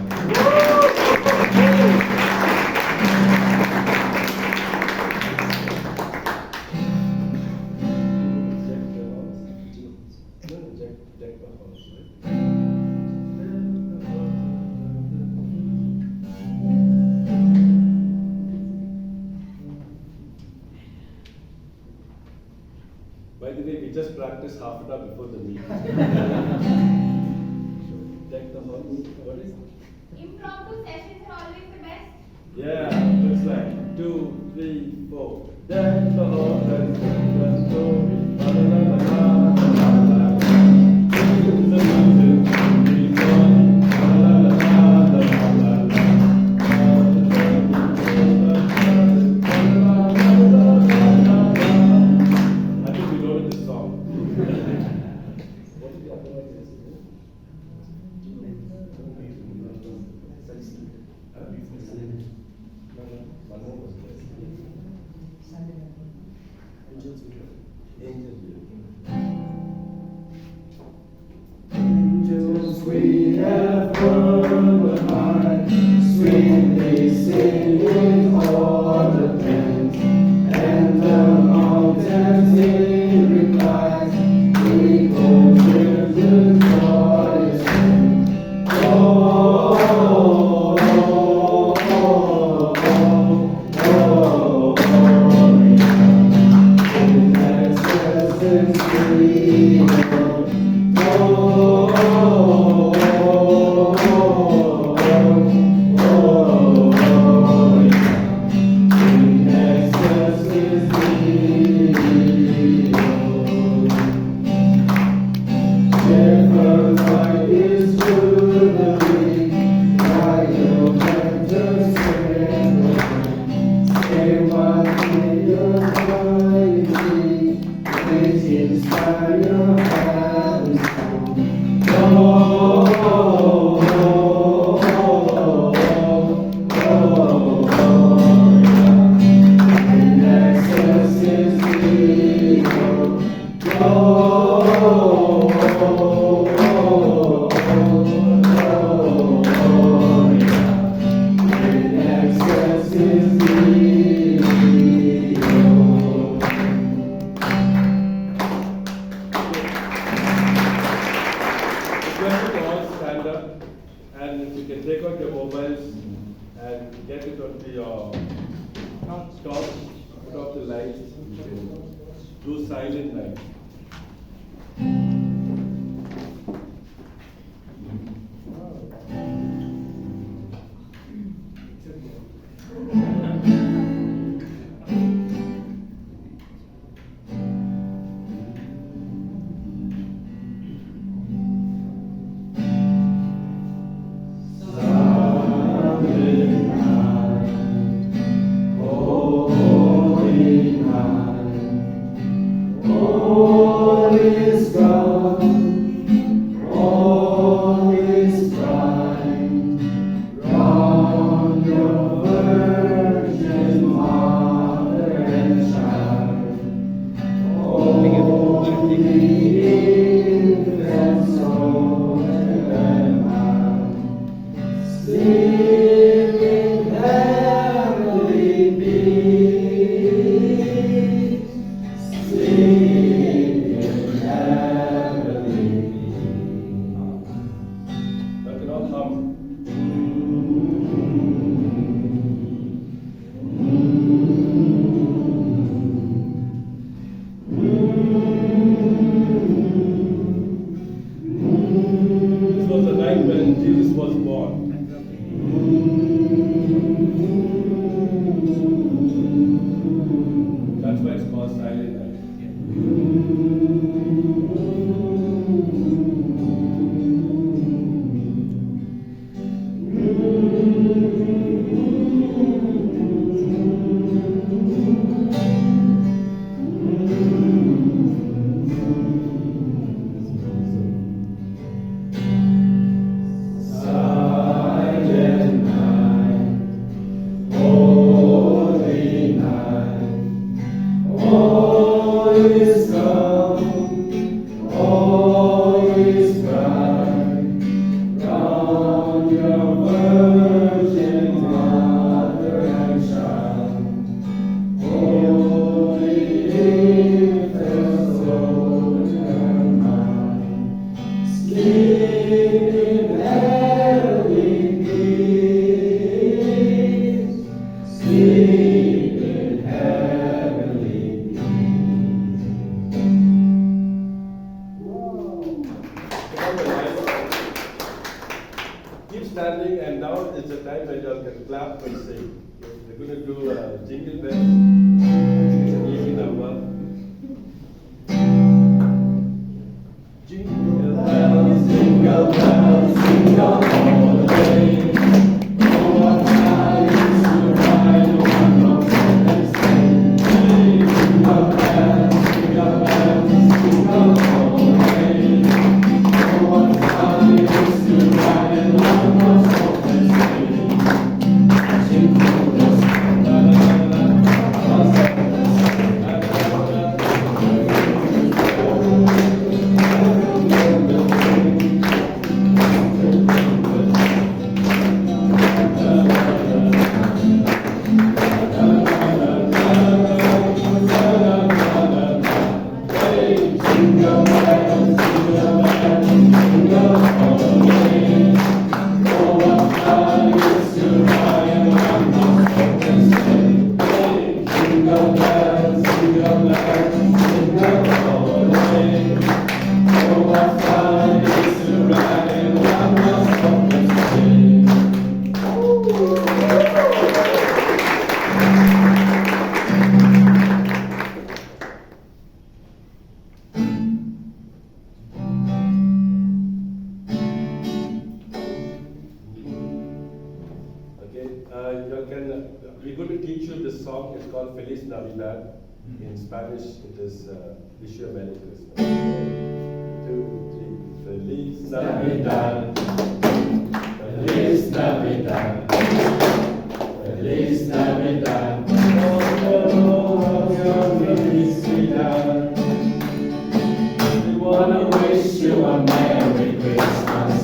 By the way, we just practiced half an hour before the meeting. Deck the halls. What is it? Impromptu sessions are always the best. Yeah, looks like 2, 3, 4. Deck the halls and sing the story. La la la la la la la. Listen to the music, be jolly. La la la la la la la. I think we know this song. What is the other one? Angels we have heard the night, sweetly singing o'er the plains, and the mountains in reply, we go to the joyous hymn. Oh, oh, oh, oh, oh, glory, in excess freedom. Oh, oh, oh, oh, oh, glory, in excess freedom. Shepherds like this to the weak, guide captors say what your mighty, they inspire your hands. Oh, oh, oh, oh, oh, oh, in excess is freedom. Oh, oh, oh, oh, in excess is freedom. Request you to all stand up, and if you can take out your mobiles and get it onto your stop, put off the lights, you can do silent night. Silent night, or Silent Night. Silent night, holy night, all is calm, all is bright, round your Virgin Mother and Child, holy infant soul and mind, sleep in heavenly peace, sleep in heavenly Keep standing, and now it's a time when you all can clap and sing. We're going to do Jingle Bells. I think it's an easy number. Jingle bells, jingle all the way. Oh, what fun it is to ride on one-horse open sleigh. Jingle bells, jingle all the way. Oh, what fun it is to ride in one-horse open sleigh. Jingle bells, la la la la, Okay, we're going to teach you this song. It's called Feliz Navidad. In Spanish, it is Wish You a Merry Christmas. 1, 2, 3. Feliz Navidad. Feliz Navidad. Feliz Navidad. Oh, your felicidad. We wanna wish you a Merry Christmas.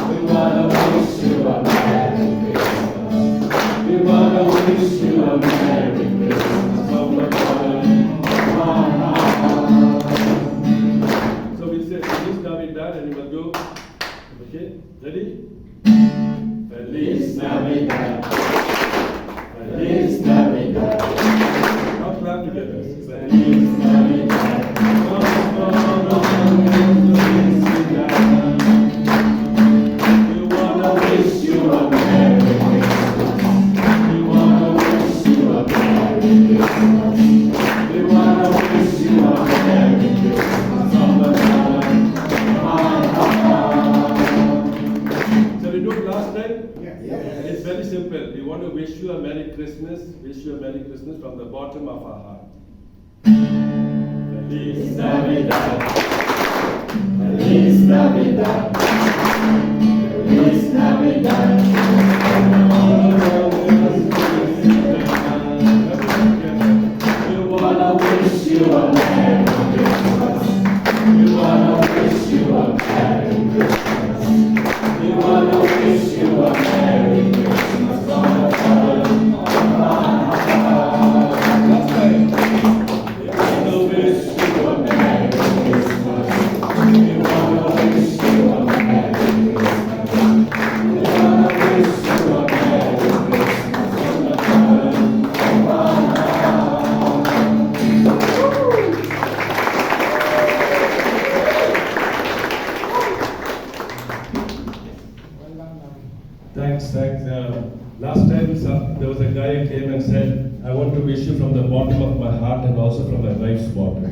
We wanna wish you a Merry Christmas. We wanna wish you a Merry Christmas from the bottom of our heart. So we say Feliz Navidad and we will go. Okay, ready? Feliz Navidad. Feliz Navidad. Now clap together. Feliz Navidad. We wanna wish you a Merry Christmas. We wanna wish you a Merry Christmas. We wanna wish you a Merry Christmas from the bottom of my heart. So we do it last time? Yes. It's very simple. We want to wish you a Merry Christmas. Wish you a Merry Christmas from the bottom of our heart. Feliz Navidad. Feliz Navidad. Feliz Navidad. We wanna wish you a Merry Christmas. We wanna wish you a Merry Christmas. We wanna wish you a Merry Christmas from the bottom of our heart. Last time. We wanna wish you a Merry Christmas. We wanna wish you a Merry Christmas. We wanna wish you a Merry Christmas from the bottom of our heart. also from my wife's bottle.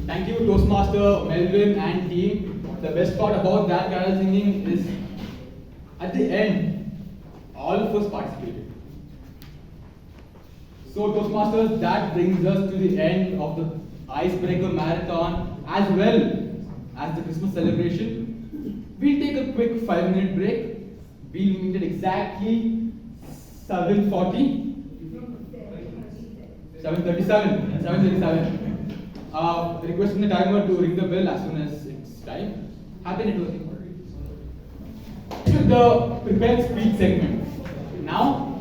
Thank you, Toastmaster, Melvin, and team. The best part about that carol singing is at the end, all of us participated. So, Toastmasters, that brings us to the end of the Icebreaker Marathon as well as the Christmas celebration. We'll take a quick 5-minute break. We'll meet at exactly 7:40. 7:37. Requesting the timer to ring the bell as soon as it's time. Happy networking. To the prepared speech segment. Now,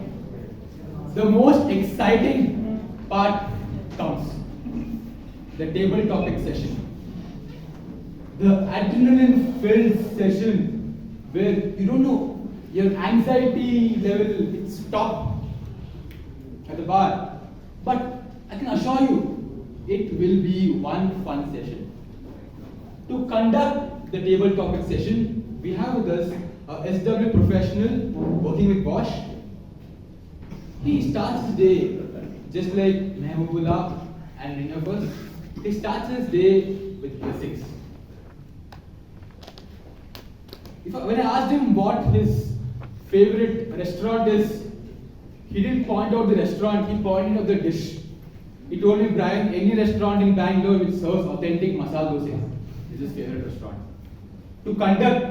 the most exciting part comes. The table topic session. The adrenaline-filled session where you don't know, your anxiety level is top at the bar. But I can assure you, it will be one fun session. To conduct the table topic session, we have with us a SW professional working with Bosch. He starts his day just like Mehbubullah and many of us. He starts his day with basics. When I asked him what his favorite restaurant is, he didn't point out the restaurant, he pointed out the dish. He told me, Brian, any restaurant in Bangalore which serves authentic masala dosa is his favorite restaurant. To conduct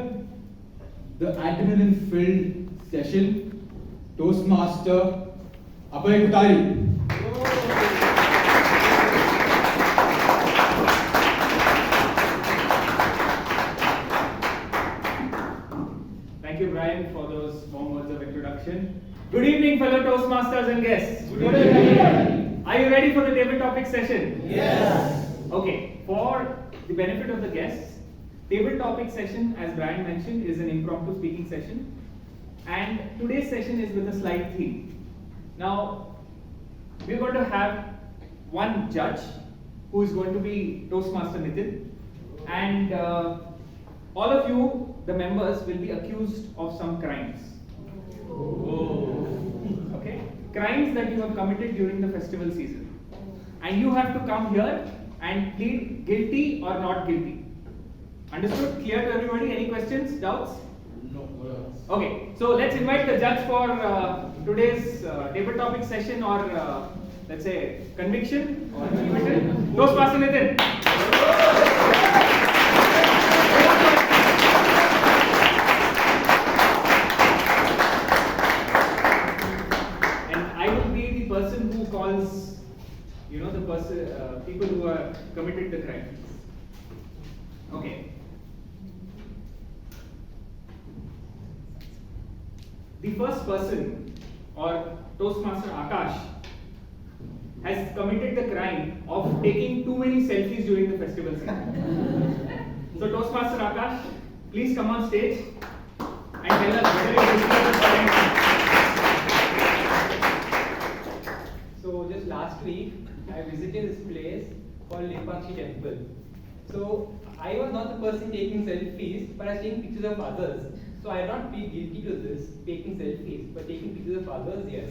the adrenaline-filled session, Toastmaster Abhay Kutari. Thank you, Brian, for those warm words of introduction. Good evening, fellow Toastmasters and guests. Good evening. Are you ready for the table topic session? Yes. Okay, for the benefit of the guests, table topic session, as Brian mentioned, is an impromptu speaking session. And today's session is with a slight theme. Now, we're going to have one judge who is going to be Toastmaster Nitin. And all of you, the members, will be accused of some crimes. Okay? Crimes that you have committed during the festival season. And you have to come here and plead guilty or not guilty. Understood? Clear to everybody? Any questions? Doubts? No. Okay, so let's invite the judge for today's table topic session, or let's say conviction or acquittal. Toastmaster Nitin. Person who calls, the person, people who are committed the crime. Okay. The first person, or Toastmaster Akash, has committed the crime of taking too many selfies during the festival season. So Toastmaster Akash, please come on stage and tell us whether you visited the crime. So just last week, I visited this place called Lepakshi Temple. So I was not the person taking selfies, but I was taking pictures of others. So I not plead guilty to this, taking selfies, but taking pictures of others, yes.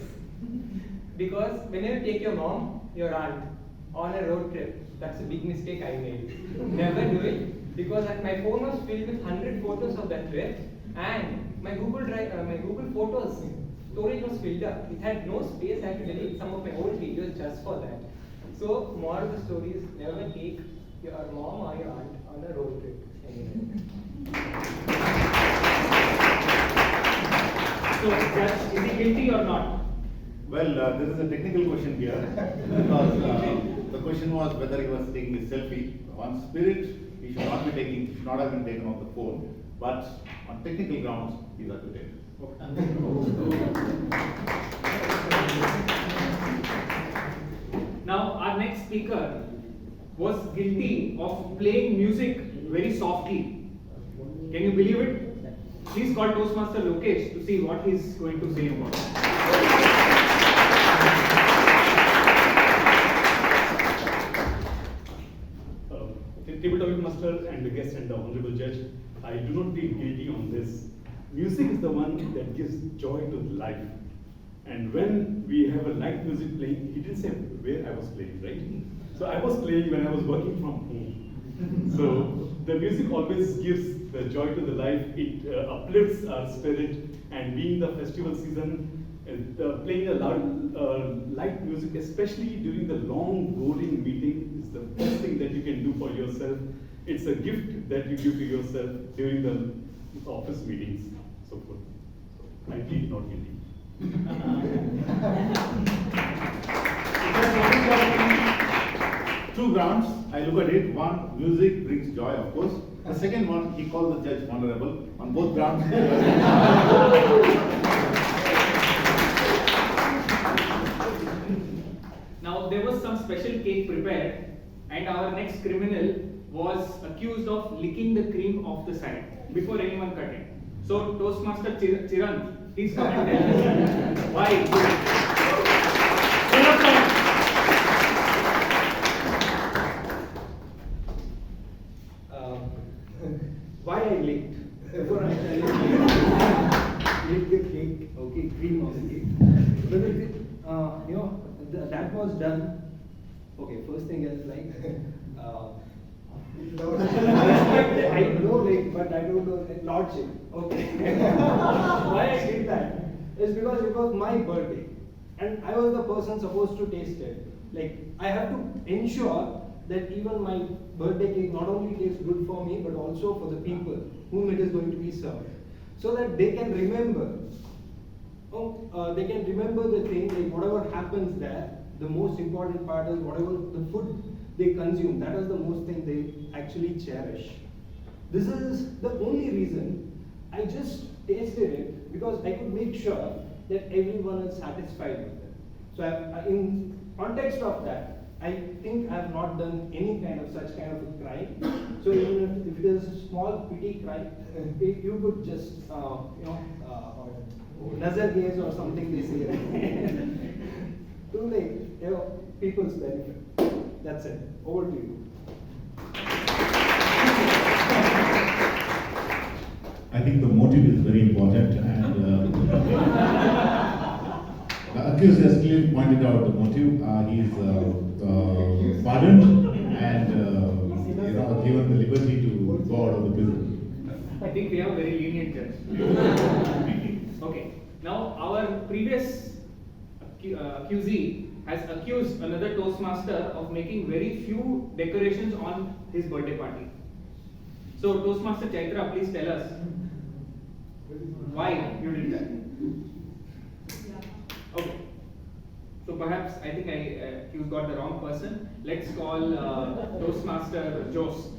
Because whenever you take your mom, your aunt, on a road trip, that's a big mistake I made. Never do it, because my phone was filled with 100 photos of that trip, and my Google Photos storage was filled up. It had no space. I had to delete some of my old videos just for that. So, moral of the story is never take your mom or your aunt on a road trip anywhere. So, Judge, is he guilty or not? Well, this is a technical question here because the question was whether he was taking a selfie. On spirit, he should not have been taken off the phone. But on technical grounds, he's acquitted. Now, our next speaker was guilty of playing music very softly. Can you believe it? Please call Toastmaster Lokesh to see what he's going to say about it. Table topic master and the guest and the honorable judge, I do not plead guilty on this music is the one that gives joy to life. And when we have a light music playing, he didn't say where I was playing, right? So I was playing when I was working from home. So the music always gives the joy to the life. It uplifts our spirit, and being the festival season, playing a light music, especially during the long, boring meeting, is the best thing that you can do for yourself. It's a gift that you give to yourself during the office meetings, so forth. So I plead not guilty. Two grounds, I look at it. One, music brings joy, of course. The second one, he called the judge vulnerable. On both grounds. Now there was some special cake prepared, and our next criminal was accused of licking the cream off the side before anyone cut it. So Toastmaster Chirant, please come and tell us why. Why I licked? Before I licked the cake, okay, cream of the cake. That was done. Okay, first thing is like, I know like, but I don't know lordship. Okay. Why I did that is because it was my birthday, and I was the person supposed to taste it. Like I have to ensure that even my birthday cake not only tastes good for me, but also for the people whom it is going to be served, so that they can remember. They can remember the thing, like whatever happens there. The most important part is whatever the food they consume. That is the most thing they actually cherish. This is the only reason I just tasted it, because I could make sure that everyone is satisfied with it. So in context of that, I think I have not done any kind of such kind of a crime. So even if it is a small petty crime, if you could just nazar gaze or something they say, to like people's benefit. That's it. Over to you. I think the motive is very important, and the accused has clearly pointed out the motive. He is pardoned and given the liberty to go out of the prison. I think we have a very lenient judge. Okay. Now our previous accusee has accused another Toastmaster of making very few decorations on his birthday party. So Toastmaster Chaitra, please tell us why you did that. Okay. So perhaps I think you got the wrong person. Let's call Toastmaster Jose.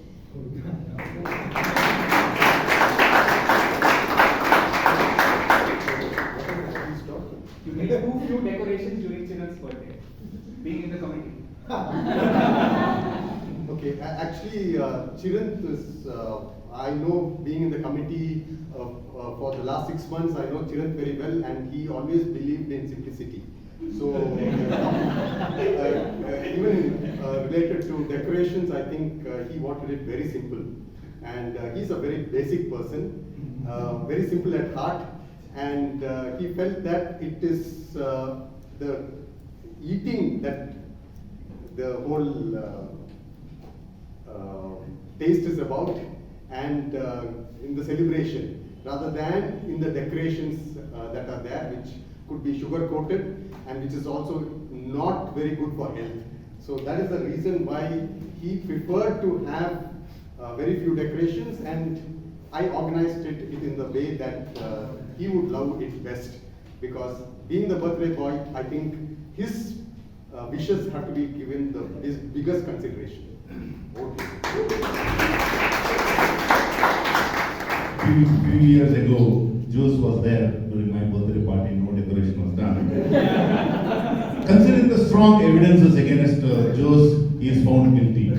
You made too few decorations during Chirant's birthday, being in the committee. Okay, actually, Chirant is, I know, being in the committee for the last 6 months, I know Chirant very well, and he always believed in simplicity. So, even related to decorations, I think he wanted it very simple. And he's a very basic person, very simple at heart, and he felt that it is the eating that the whole taste is about, and in the celebration, rather than in the decorations that are there, which could be sugar coated and which is also not very good for health. So that is the reason why he preferred to have very few decorations, and I organized it in the way that he would love it best, because being the birthday boy, I think his wishes have to be given the biggest consideration. Few years ago, Jose was there during my birthday party. No decoration was done. Considering the strong evidences against Jose, he is found guilty.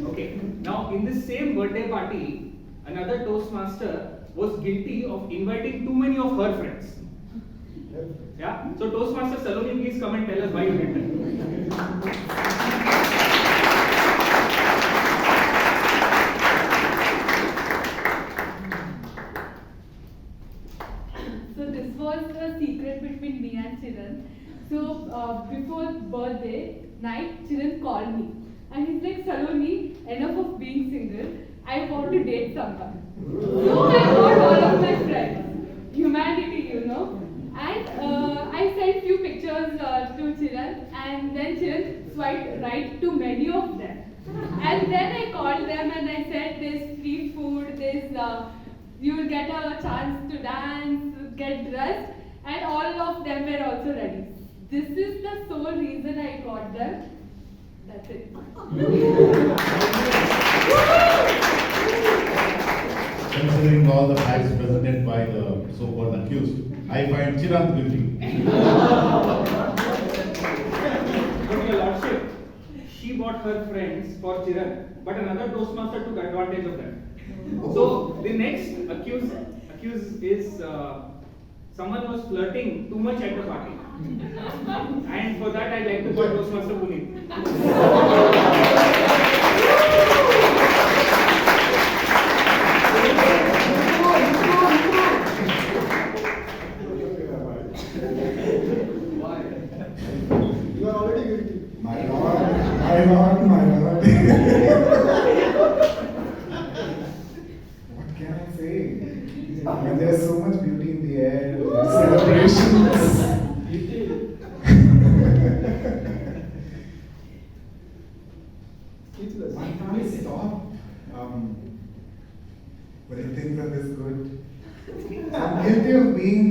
Okay. Now, in this same birthday party, another Toastmaster was guilty of inviting too many of her friends. Yeah. So, Toastmaster Saloni, please come and tell us why you did that. before birthday night, Chiran called me. And he's like, Saloni, enough of being single. I want to date someone. So I called all of my friends. Humanity, you know. And I sent few pictures to Chiran. And then Chiran swiped right to many of them. And then I called them and I said, there's free food, you will get a chance to dance, get dressed. And all of them were also ready. This is the sole reason I got them. That's it. Considering all the facts presented by the so-called accused, I find Chiran guilty. But your lordship, she bought her friends for Chiran, but another Toastmaster took advantage of that. So the next accused is someone was flirting too much at the party. And for that I'd like to call Toastmaster Puneet. You are already guilty. My lord, my lord, my lord. What can I say? When there's so much beauty in the air, celebrations. I can't stop when things are this good. I'm guilty of being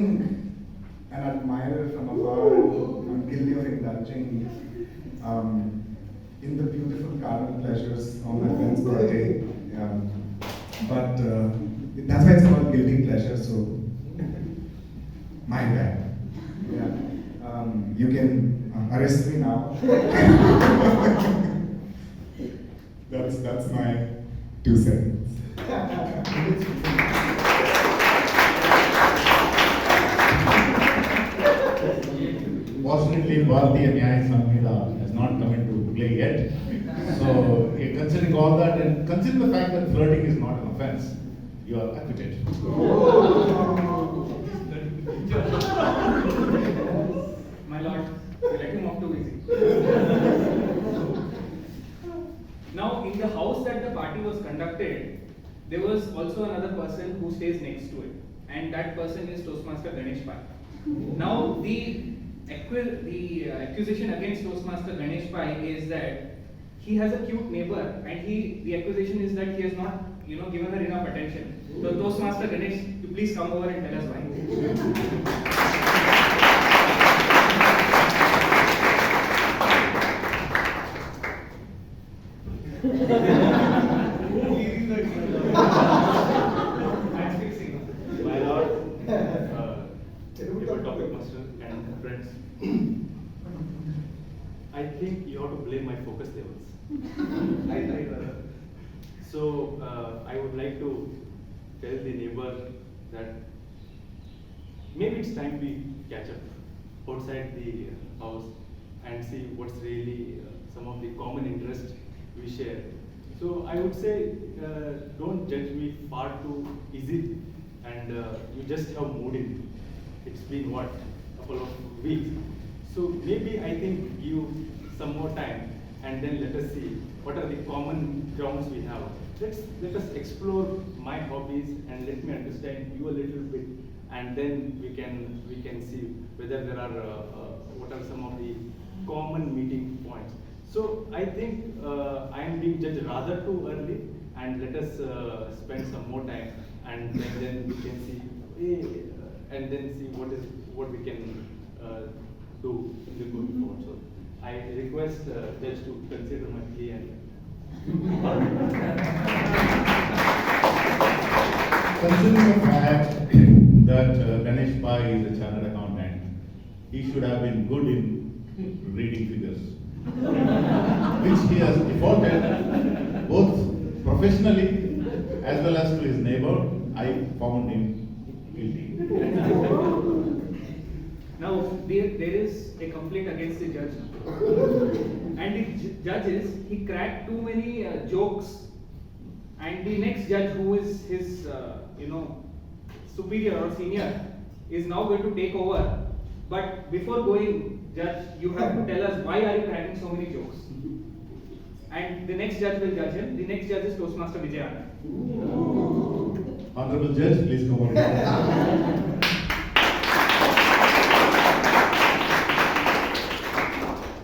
an admirer from afar. I'm guilty of indulging in the beautiful carnal pleasures on my friend's birthday. But that's why it's called guilty pleasure, so my bad. Yeah. You can arrest me now. That's my 2 cents. Fortunately, Bharatiya Nyaya Samhita has not come into play yet. So, considering all that and considering the fact that flirting is not an offense, you are acquitted. My lord, you let him off too easy. Now, in the house that the party was conducted, there was also another person who stays next to it, and that person is Toastmaster Ganesh Pai. Now, the accusation against Toastmaster Ganesh Pai is that he has a cute neighbor, and the accusation is that he has not, given her enough attention. So, Toastmaster Ganesh, you please come over and tell us why. My lord, table topic master and friends, I think you have to blame my focus levels. So I would like to tell the neighbor that maybe it's time we catch up outside the house and see what's really some of the common interests we share. So I would say, don't judge me far too easy, and you just have moved in. It's been what, couple of weeks. So maybe I think give some more time, and then let us see what are the common grounds we have. Let us explore my hobbies and let me understand you a little bit, and then we can see whether there are what are some of the common meeting points. So I think I am being judged rather too early, and let us spend some more time, and then we can see, and then see what we can do in the going forward. So I request judge to consider my plea and. Considering the fact that Ganesh Pai is a chartered accountant, he should have been good in reading figures, which he has defaulted both professionally as well as to his neighbor. I found him guilty. Now, there is a complaint against the judge. And the judge he cracked too many jokes. And the next judge, who is his, superior or senior, is now going to take over. But before going, Judge, you have to tell us why are you cracking so many jokes. And the next judge will judge him. The next judge is Toastmaster Vijay Anand. Honorable Judge, please come on.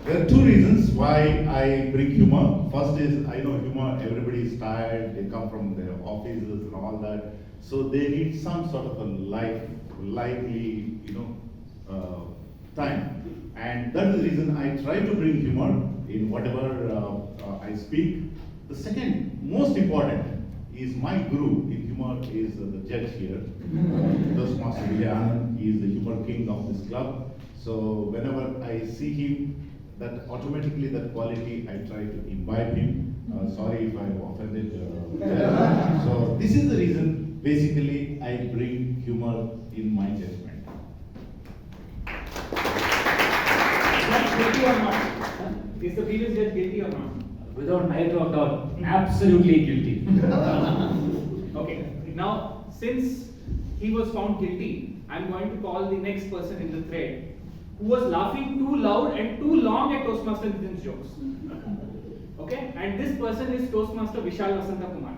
There are two reasons why I bring humor. First is, I know humor, everybody is tired, they come from their offices and all that. So they need some sort of a lively, time. And that is the reason I try to bring humor in whatever I speak. The second, most important, is my guru in humor is the judge here. Toastmaster Vijay Anand, he is the humor king of this club. So whenever I see him, that automatically that quality I try to imbibe him. Sorry if I offended. So this is the reason basically I bring humor in my judgment. Guilty or not? Is the previous judge guilty or not? Without night or doubt, absolutely guilty. Okay, now since he was found guilty, I'm going to call the next person in the thread who was laughing too loud and too long at Toastmaster Nitin's jokes. Okay, and this person is Toastmaster Vishal Vasanta Kumar.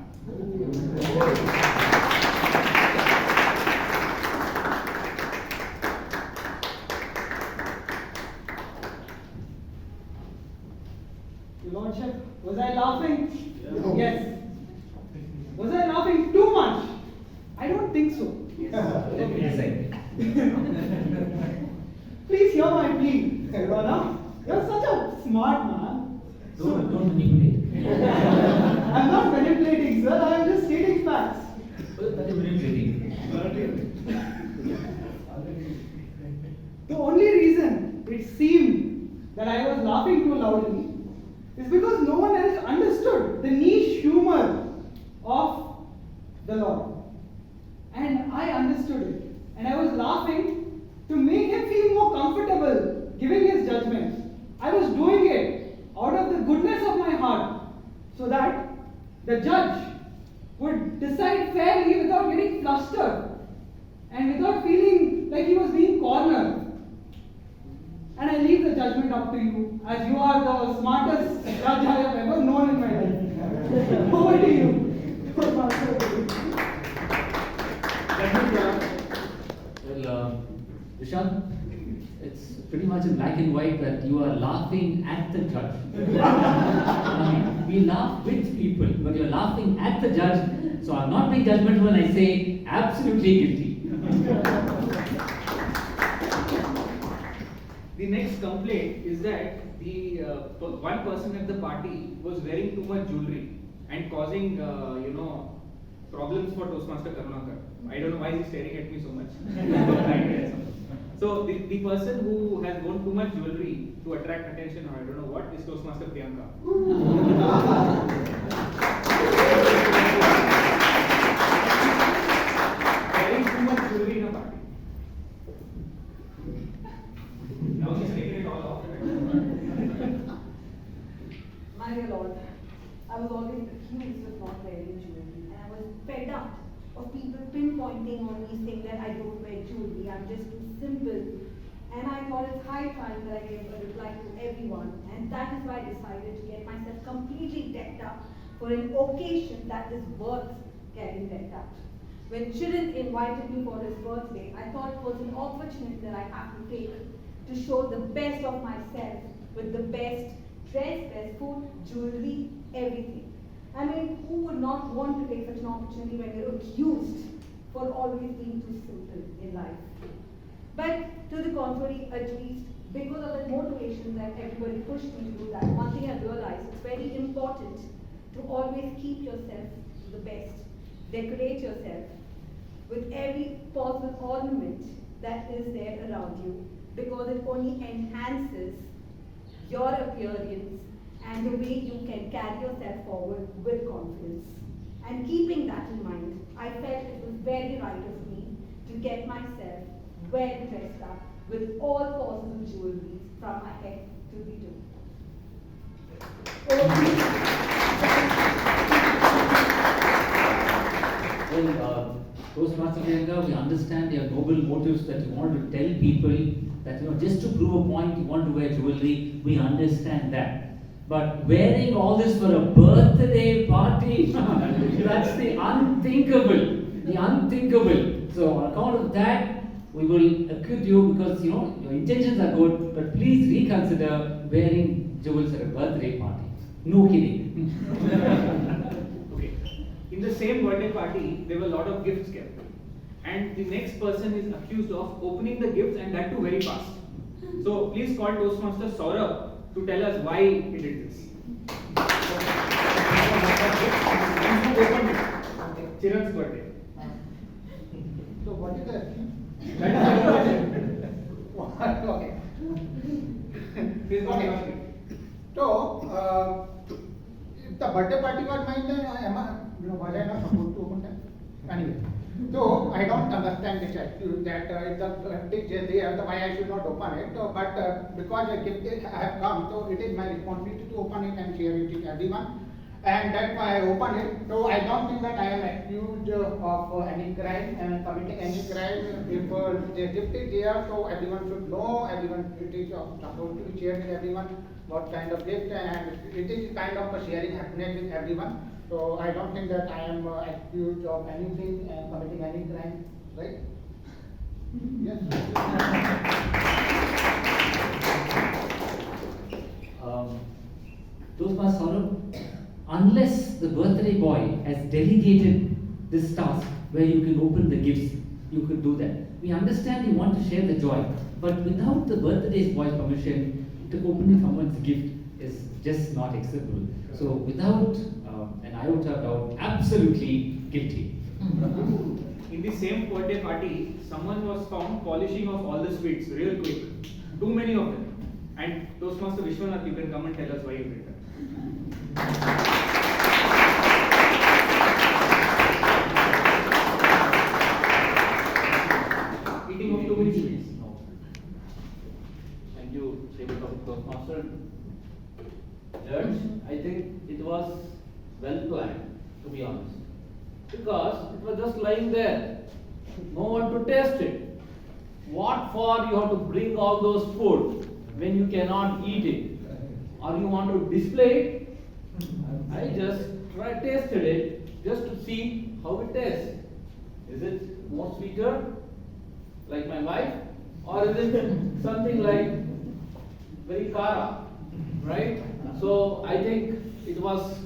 Your Lordship, was I laughing? Yes. Was I laughing too much? I don't think so. Yes. Please hear my plea, Your Honor. You're such a smart man. Don't manipulate. I'm not manipulating, sir. I'm just stating facts. That is manipulating. The only reason it seemed that I was laughing too loudly is because no one else understood the niche humor of the Lord. And I understood it. And I was laughing to make him feel more comfortable giving his judgment. I was doing it out of the goodness of my heart so that the judge would decide fairly without getting flustered and without feeling like he was being cornered. And I leave the judgment up to you, as you are the smartest judge I have ever known in my life. Over to you. Well, Vishal, it's pretty much in black and white that you are laughing at the judge. We laugh with people, but you're laughing at the judge. So I'm not being judgmental when I say absolutely guilty. The next complaint is that the one person at the party was wearing too much jewelry and causing, problems for Toastmaster Karunakar. I don't know why he's staring at me so much. So the person who has worn too much jewelry to attract attention, or I don't know what, is Toastmaster Priyanka. Wearing too much jewelry in a party. Now she's taking it all off. My dear Lord, I was always accused of not wearing jewelry, and I was fed up of people pinpointing on me saying that I don't wear jewelry, I'm just too simple. And I thought it's high time that I gave a reply to everyone, and that is why I decided to get myself completely decked up for an occasion that is worth getting decked up. When Chiran invited me for his birthday, I thought it was an opportunity that I have to take to show the best of myself with the best dress, best food, jewelry, everything. I mean, who would not want to take such an opportunity when you're accused for always being too simple in life? But to the contrary, at least, because of the motivation that everybody pushed me to do that, one thing I realized, it's very important to always keep yourself the best. Decorate yourself with every possible ornament that is there around you, because it only enhances your appearance and the way you can carry yourself forward with confidence. And keeping that in mind, I felt it was very right of me to get myself well dressed up with all possible jewelry from my head to the toe. Well, Toastmaster Priyanka, we understand your noble motives that you want to tell people that just to prove a point you want to wear jewelry, we understand that. But wearing all this for a birthday party, that's the unthinkable. The unthinkable. So on account of that, we will acquit you because your intentions are good, but please reconsider wearing jewels at a birthday party. No kidding. Okay. In the same birthday party, there were a lot of gifts kept. And the next person is accused of opening the gifts and that too very fast. So please call Toastmaster Saurabh to tell us why he did this. Chiran's birthday. So what is that? Okay. Okay. So, if the birthday party was mine, then was I not supposed to open that? Anyway, so I don't understand this attitude that if the gift is there, why I should not open it. But because a gift I have come, so it is my responsibility to open it and share it with everyone. And that's why I open it. So I don't think that I am accused of any crime and committing any crime. If the gift is there, so everyone should know, everyone it is supposed to be shared with everyone what kind of gift, and it is kind of a sharing happiness with everyone. So I don't think that I am accused of anything and committing any crime, right? Yes. Toastmaster Saurabh, unless the birthday boy has delegated this task where you can open the gifts, you could do that. We understand you want to share the joy, but without the birthday boy's permission, to opening someone's gift is just not acceptable. So without an iota of doubt, absolutely guilty. In the same birthday party, someone was found polishing off all the sweets real quick. Too many of them. And Toastmaster Vishwanath, you can come and tell us why you did that. Eating of too many sweets. Thank you, Toastmaster. Judge, I think it was well planned, to be honest. Because it was just lying there. No one to taste it. What for you have to bring all those food when you cannot eat it? Or you want to display it? I just tasted it just to see how it tastes. Is it more sweeter, like my wife? Or is it something like very kara, right? So I think it was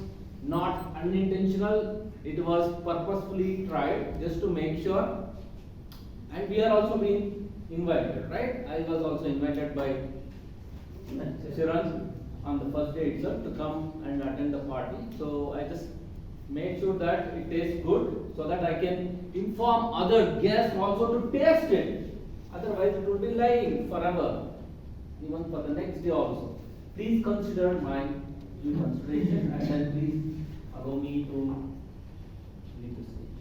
not unintentional, it was purposefully tried just to make sure. And we are also being invited, right? I was also invited by Shiran on the first day itself to come and attend the party. So I just made sure that it tastes good so that I can inform other guests also to taste it. Otherwise it will be lying forever, even for the next day also. Please consider my due consideration and then please allow me to leave the stage.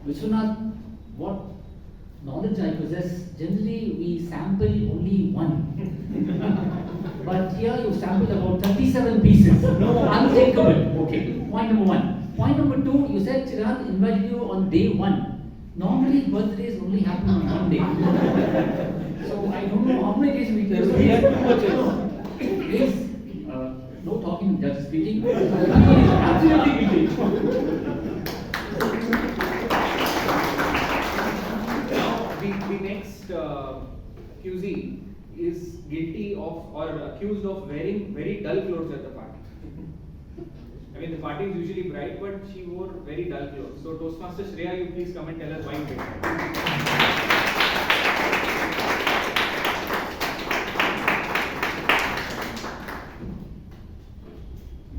Vishwanath, what knowledge I possess, generally we sample only one. But here you sampled about 37 pieces. No, unthinkable. Okay, point number one. Point number two, you said Chirag invited you on day one. Normally birthdays only happen on one day. So I don't know how many days we can. We have too much. Please, no talking, just speaking. He is absolutely guilty. The next accusee is guilty of or accused of wearing very dull clothes at the party. I mean, the party is usually bright, but she wore very dull clothes. So, Toastmaster Shreya, you please come and tell us why you did that.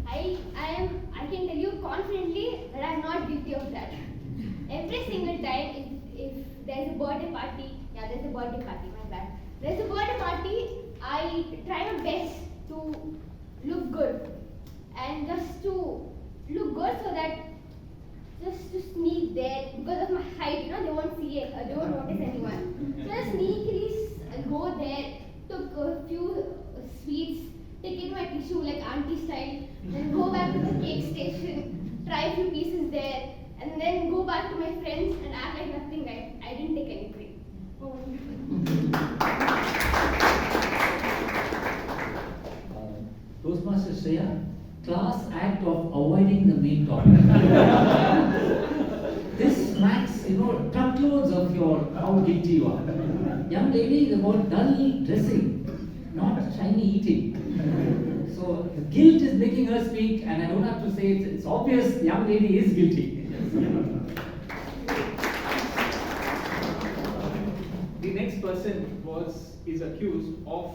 I can tell you confidently that I am not guilty of that. Every single time, if there's a birthday party, there's a birthday party, my bad. There's a birthday party, I try my best to look good. And just to look good so that just to sneak there because of my height, they won't see it, they won't notice anyone. So I sneakily go there, took a few sweets, take it my tissue like auntie style, then go back to the cake station, try a few pieces there, and then go back to my friends and act like nothing. I didn't take any break. Oh. Toastmaster Shreya, class act of avoiding the main topic. This smacks, truckloads of your how guilty you are. Young lady is about dull dressing, not shiny eating. So guilt is making her speak, and I don't have to say it's obvious the young lady is guilty. The next person is accused of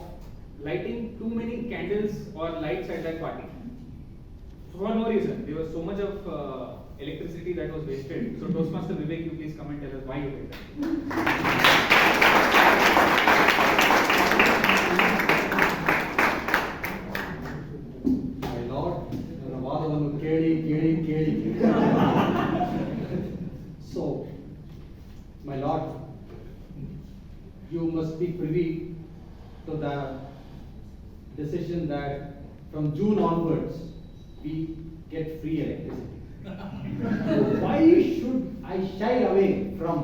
lighting too many candles or lights at that party. For no reason. There was so much of electricity that was wasted. So Toastmaster Vivek, you please come and tell us why you did that. My lord, ನನ್ನ ವಾದವನ್ನು ಕೇಳಿ. So, my lord, you must be privy to the decision that from June onwards we get free electricity. So why should I shy away from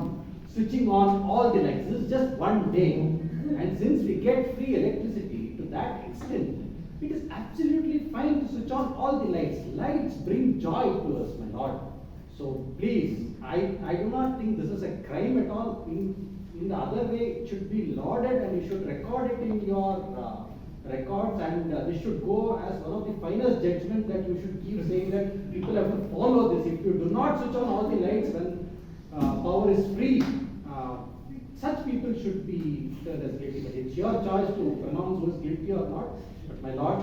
switching on all the lights? This is just one day, and since we get free electricity to that extent, it is absolutely fine to switch on all the lights. Lights bring joy to us, my lord. So please, I do not think this is a crime at all. In the other way, it should be lauded, and you should record it in your records, and this should go as one of the finest judgments that you should keep saying that people have to follow this. If you do not switch on all the lights when power is free, such people should be considered as guilty. But it's your choice to pronounce who is guilty or not. But my lord,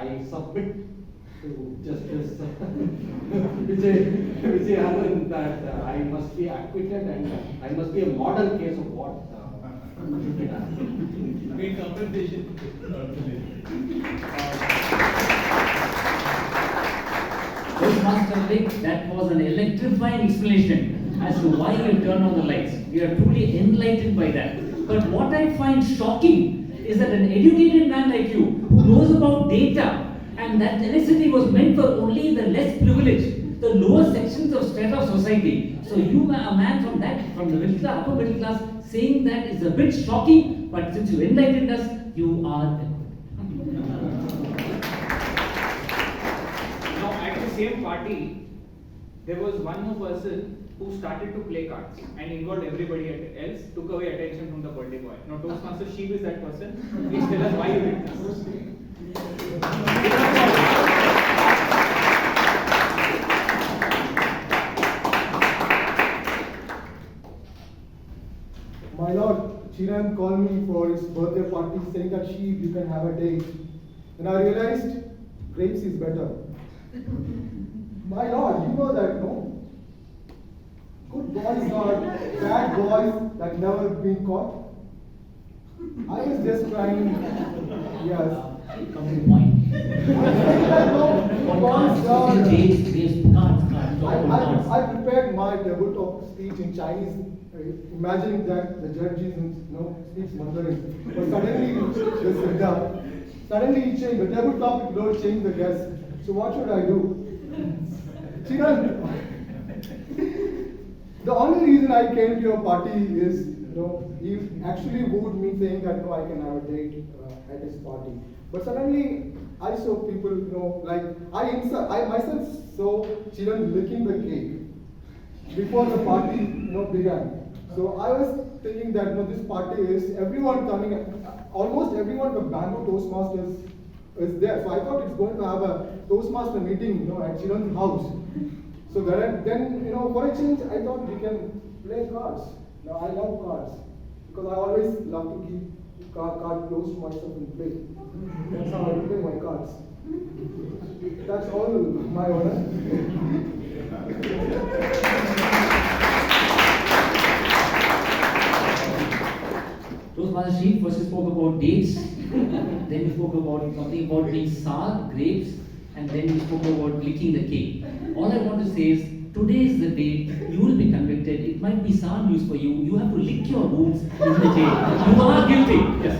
I submit to Justice Vijay Anand that I must be acquitted, and I must be a model case of what should be done. Great compensation. Toastmaster Vic, that was an electrifying explanation as to why you turn on the lights. We are truly enlightened by that. But what I find shocking is that an educated man like you, who knows about data, and that electricity was meant for only the less privileged, the lower sections of strata of society. So you, a man from the middle class, upper middle class, saying that is a bit shocking. But since you enlightened us, you are. Now, at the same party, there was one more person who started to play cards and involved everybody else, took away attention from the birthday boy. Now, Toastmaster Sheep is that person. Please tell us why you did this. My lord, Chiran called me for his birthday party saying that Sheep, you can have a date. And I realized grapes is better. My lord, you know that, no? Good boys are bad boys that never been caught. I was just trying, yes. Come to the point. I prepared my debut speech in Chinese, imagining that the judge speaks Mandarin. But suddenly he changed. The debut topic don't change the guest. So what should I do? Chiran, the only reason I came to your party is, he actually wooed me saying that no, I can have a date at his party. But suddenly I saw people, I myself saw Chiran licking the cake before the party, began. So I was thinking that this party is everyone coming, almost everyone from Bangalore Toastmasters is there. So I thought it's going to have a Toastmaster meeting, at Chiran's house. So then, for a change, I thought we can play cards. Now I love cards because I always love to keep card close to myself and play. That's how I play my cards. That's all, my honor. Toastmaster Sheep first spoke about dates, then we spoke about something about being sour, grapes, and then we spoke about licking the cake. All I want to say is, today is the day you will be convicted. It might be sour news for you. You have to lick your wounds in the jail. You are guilty. Yes.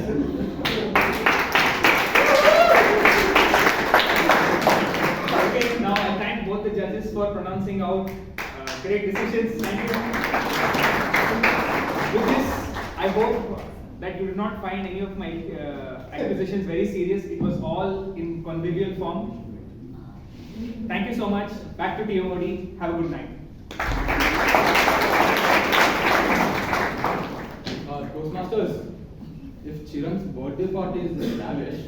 Okay, now I thank both the judges for pronouncing pronouncing out great decisions. Thank you. With this, I hope that you did not find any of my acquisitions very serious. It was all in convivial form. Thank you so much. Back to TMOD. Have a good night. Toastmasters, if Chiran's birthday party is this lavish,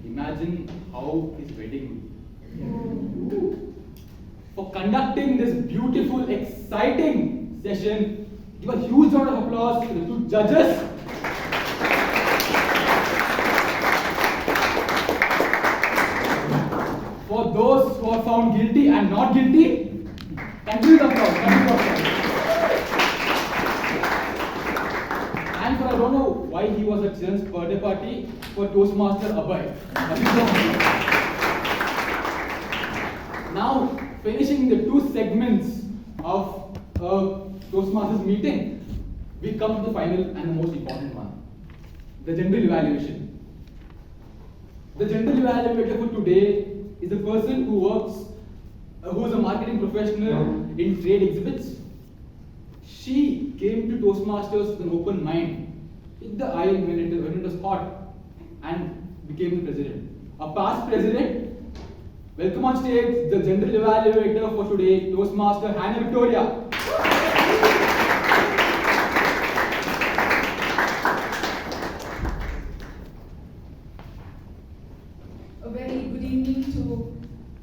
imagine how his wedding will be. For conducting this beautiful, exciting session, give a huge round of applause to the two judges. For those who are found guilty and not guilty, continue the applause. Continue the applause. And for I don't know why he was at Chiran's birthday party, for Toastmaster Abhay. Now, finishing the two segments of Toastmasters meeting, we come to the final and the most important one, the general evaluation. The general evaluator for today is the person who works, who is a marketing professional in trade exhibits. She came to Toastmasters with an open mind, hit the eye when it was hot, and became the president. A past president. Welcome on stage the general evaluator for today, Toastmaster Hannah Victoria. A very good evening to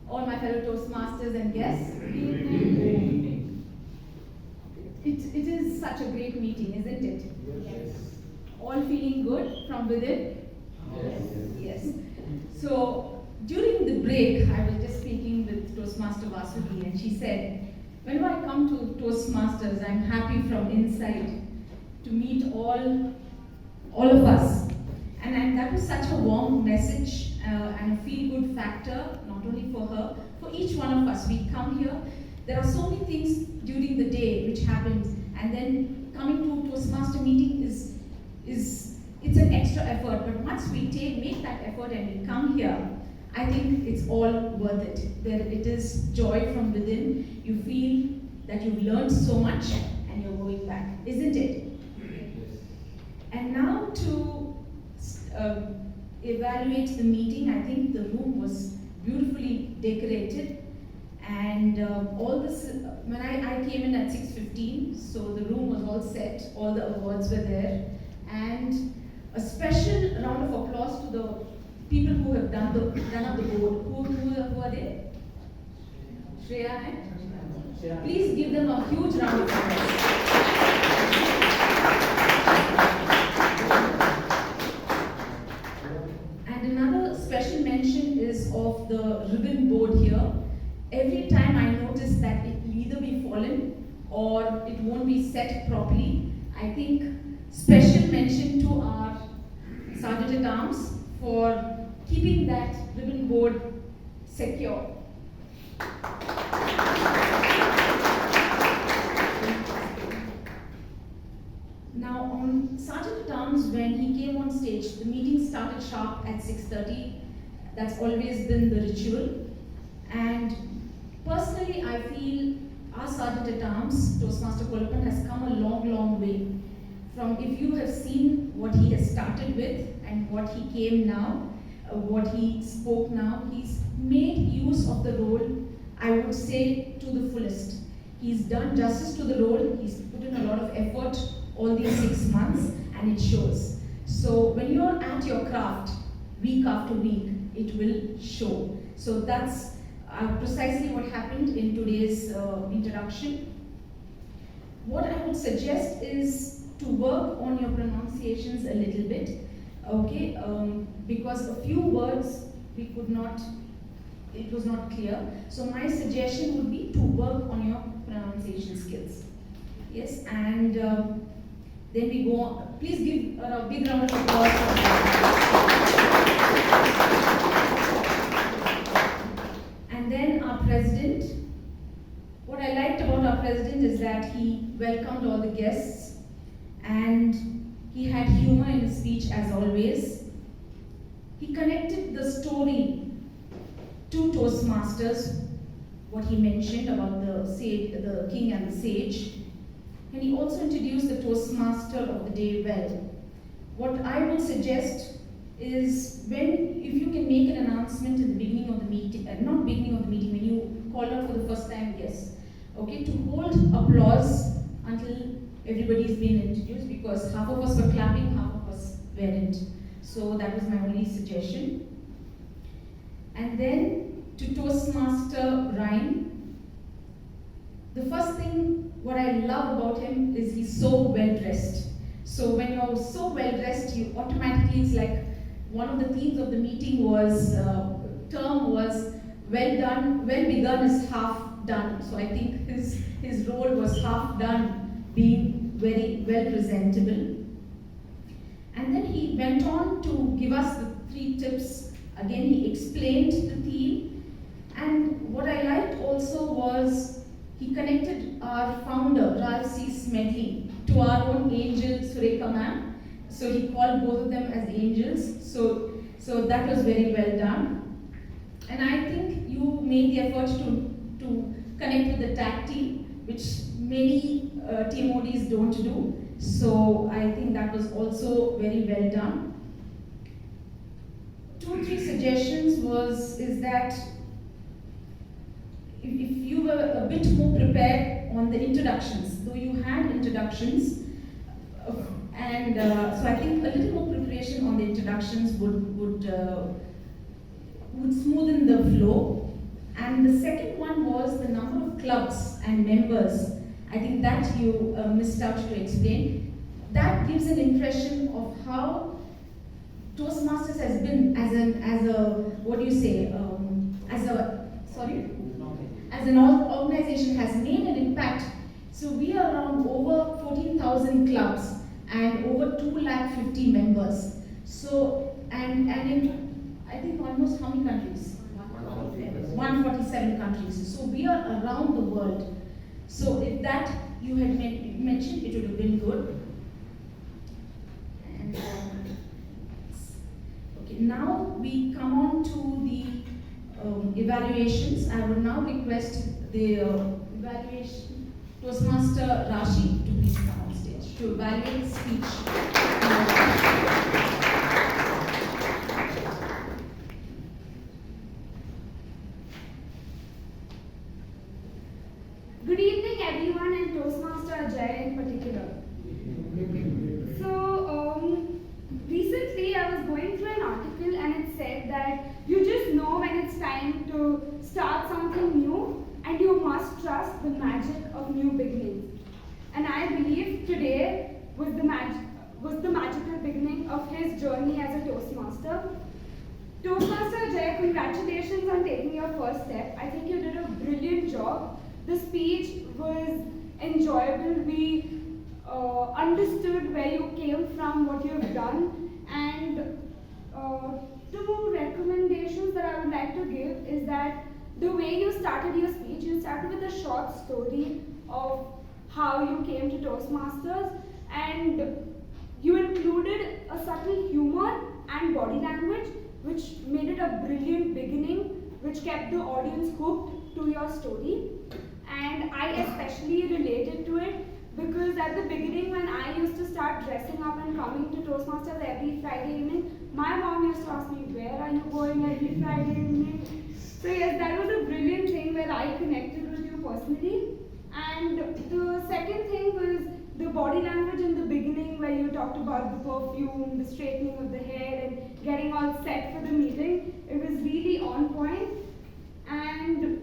all my fellow Toastmasters and guests. It is such a great meeting, isn't it? Yes. All feeling good from within? Yes. So, during the break, I was just speaking with Toastmaster Vasuki, and she said, whenever I come to Toastmasters, I'm happy from inside to meet all of us. And that was such a warm message and a feel-good factor, not only for her, for each one of us. We come here, there are so many things during the day which happens, and then coming to Toastmaster meeting it's an extra effort. But once we make that effort and we come here, I think it's all worth it. There it is joy from within. You feel that you've learned so much and you're going back, isn't it? Yes. And now to evaluate the meeting, I think the room was beautifully decorated, and all this. When I came in at 6:15, so the room was all set. All the awards were there, and a special round of applause to the people who have done up the board. Who are they? Shreya and? Please give them a huge round of applause. And another special mention is of the ribbon board here. Every time I notice that it will either be fallen or it won't be set properly, I think special mention to our Sergeant at Arms for keeping that ribbon board secure. Now on Sergeant at Arms, when he came on stage, the meeting started sharp at 6:30. That's always been the ritual. And personally, I feel our Sergeant at Arms, Toastmaster Kolappan, has come a long, long way. From if you have seen what he has started with and what he came now, what he spoke now, he's made use of the role, I would say, to the fullest. He's done justice to the role, he's put in a lot of effort all these 6 months, and it shows. So when you're at your craft, week after week, it will show. So that's precisely what happened in today's introduction. What I would suggest is to work on your pronunciations a little bit, okay? Because a few words we could not, it was not clear. So my suggestion would be to work on your pronunciation skills. Yes, and then we go on. Please give a big round of applause for that. And then our president. What I liked about our president is that he welcomed all the guests and he had humor in his speech as always. He connected the story to Toastmasters what he mentioned about the king and the sage. And he also introduced the Toastmaster of the day well. What I would suggest is if you can make an announcement in the beginning of the meeting, not beginning of the meeting, when you call out for the first time guests, okay, to hold applause until everybody's been introduced, because half of us were clapping, half of us weren't. So that was my only suggestion. And then to Toastmaster Ryan, the first thing what I love about him is he's so well dressed. So when you're so well dressed, you automatically, it's like one of the themes of the meeting was, term was, well done, well begun is half done. So I think his role was half done, being very well presentable. And then he went on to give us the 3 tips. Again, he explained the theme. And what I liked also was he connected our founder, Ralph C. Smedley, to our own angel, Sureka ma'am. So he called both of them as angels. So that was very well done. And I think you made the effort to connect with the tag team, which many TMODs don't do. So I think that was also very well done. 2 or 3 suggestions is that if you were a bit more prepared on the introductions, though you had introductions, and so I think a little more preparation on the introductions would smoothen the flow. And the second one was the number of clubs and members. I think that you missed out to explain. That gives an impression of how Toastmasters has been as an organization has made an impact. So we are around over 14,000 clubs and over 250,000 members. So and in I think almost how many countries? 147 countries. So we are around the world. So if that you had mentioned, it would have been good. And okay, now we come on to the evaluations. I will now request the evaluation Toastmaster Rashi to please come on stage to evaluate speech. Good evening, everyone, and Toastmaster Ajay in particular. So, recently I was going through an article and it said that you just know when it's time to start something new and you must trust the magic of new beginnings. And I believe today was the magical beginning of his journey as a Toastmaster. Toastmaster Ajay, congratulations on taking your first step. I think you did a brilliant job. The speech was enjoyable. We understood where you came from, what you have done, and 2 recommendations that I would like to give is that the way you started your speech, you started with a short story of how you came to Toastmasters, and you included a subtle humor and body language, which made it a brilliant beginning, which kept the audience hooked to your story. And I especially related to it because at the beginning when I used to start dressing up and coming to Toastmasters every Friday evening, my mom used to ask me, where are you going every Friday evening? So yes, that was a brilliant thing where I connected with you personally. And the second thing was the body language in the beginning where you talked about the perfume, the straightening of the hair and getting all set for the meeting. It was really on point. And